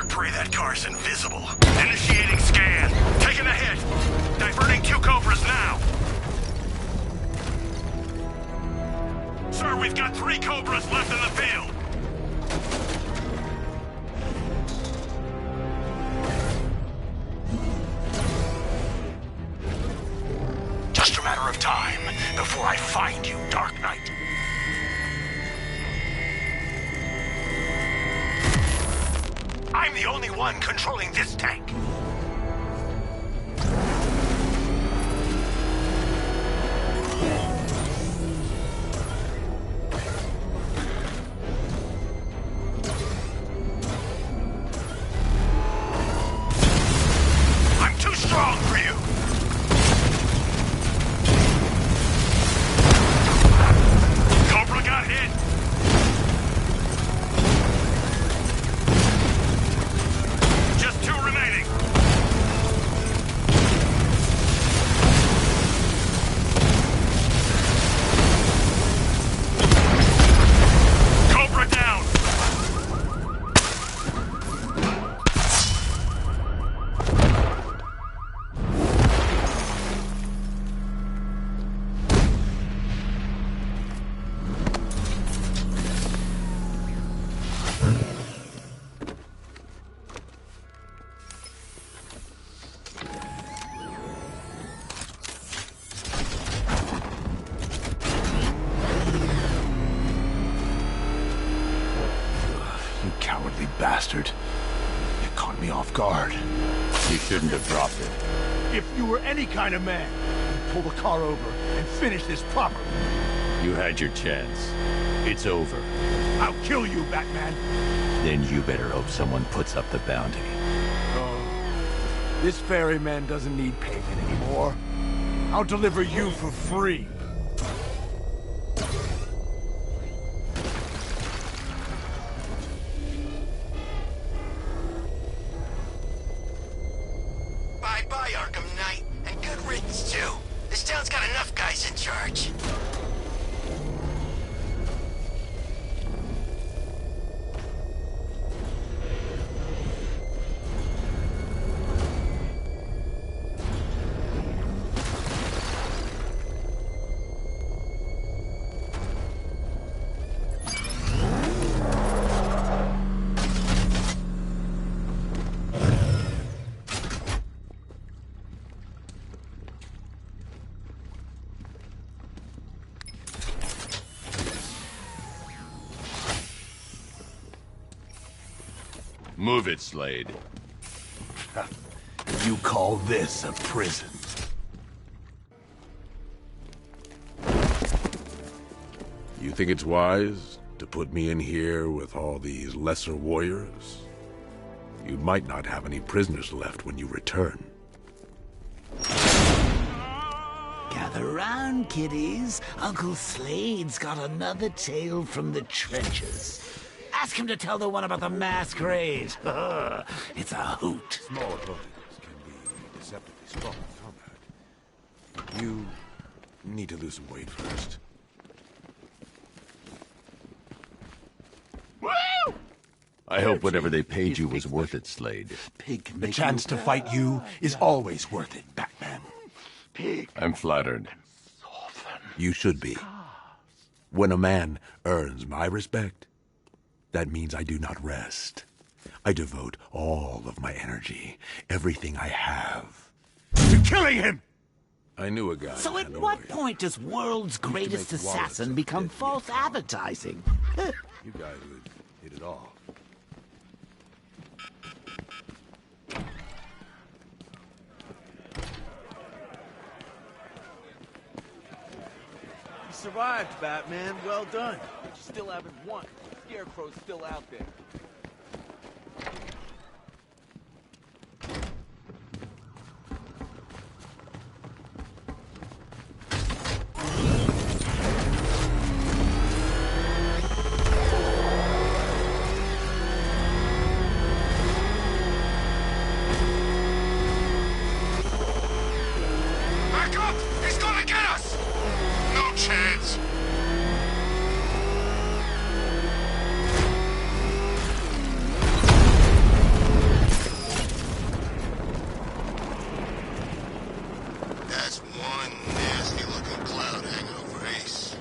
Pray that car's invisible. Initiating scan. Taking a hit. Diverting 2 Cobras now. Sir, we've got 3 Cobras left in the field. Just a matter of time before I find you, Dark Knight. I'm the only one controlling this tank. I'm too strong for you. Cobra got hit. Bastard. You caught me off guard. You shouldn't have dropped it. If you were any kind of man, you'd pull the car over and finish this properly. You had your chance. It's over. I'll kill you, Batman. Then you better hope someone puts up the bounty. Oh, this ferryman doesn't need payment anymore. I'll deliver you for free. Bye-bye, Arkham. to. This town's got enough guys in charge. Move it, Slade. You call this a prison? You think it's wise to put me in here with all these lesser warriors? You might not have any prisoners left when you return. Gather round, kiddies. Uncle Slade's got another tale from the trenches. Ask him to tell the one about the masquerade. It's a hoot. Small opponents can be deceptively strong in combat. You need to lose some weight first. Woo! I hope whatever they paid you was worth it, Slade. The chance to fight you is always worth it, Batman. I'm flattered. You should be. When a man earns my respect, that means I do not rest. I devote all of my energy, everything I have, to killing him! I knew a guy. So at what point does world's greatest assassin become false advertising? You guys would hit it off. You survived, Batman. Well done. But you still haven't won. Scarecrow's still out there. Back up! He's gonna get us! No chance! That's one nasty-looking cloud hanging over Ace.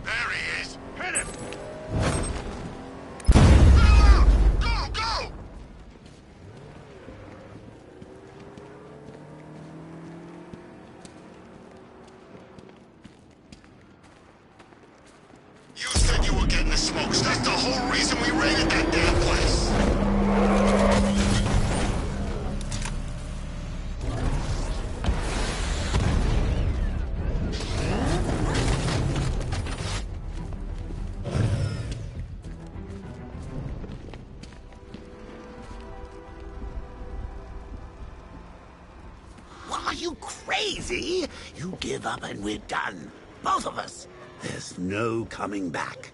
There he is! Hit him! Fill out! Go, go! You said you were getting the smokes. That's the whole reason we raided that damn place. What, are you crazy? You give up and we're done. Both of us. There's no coming back.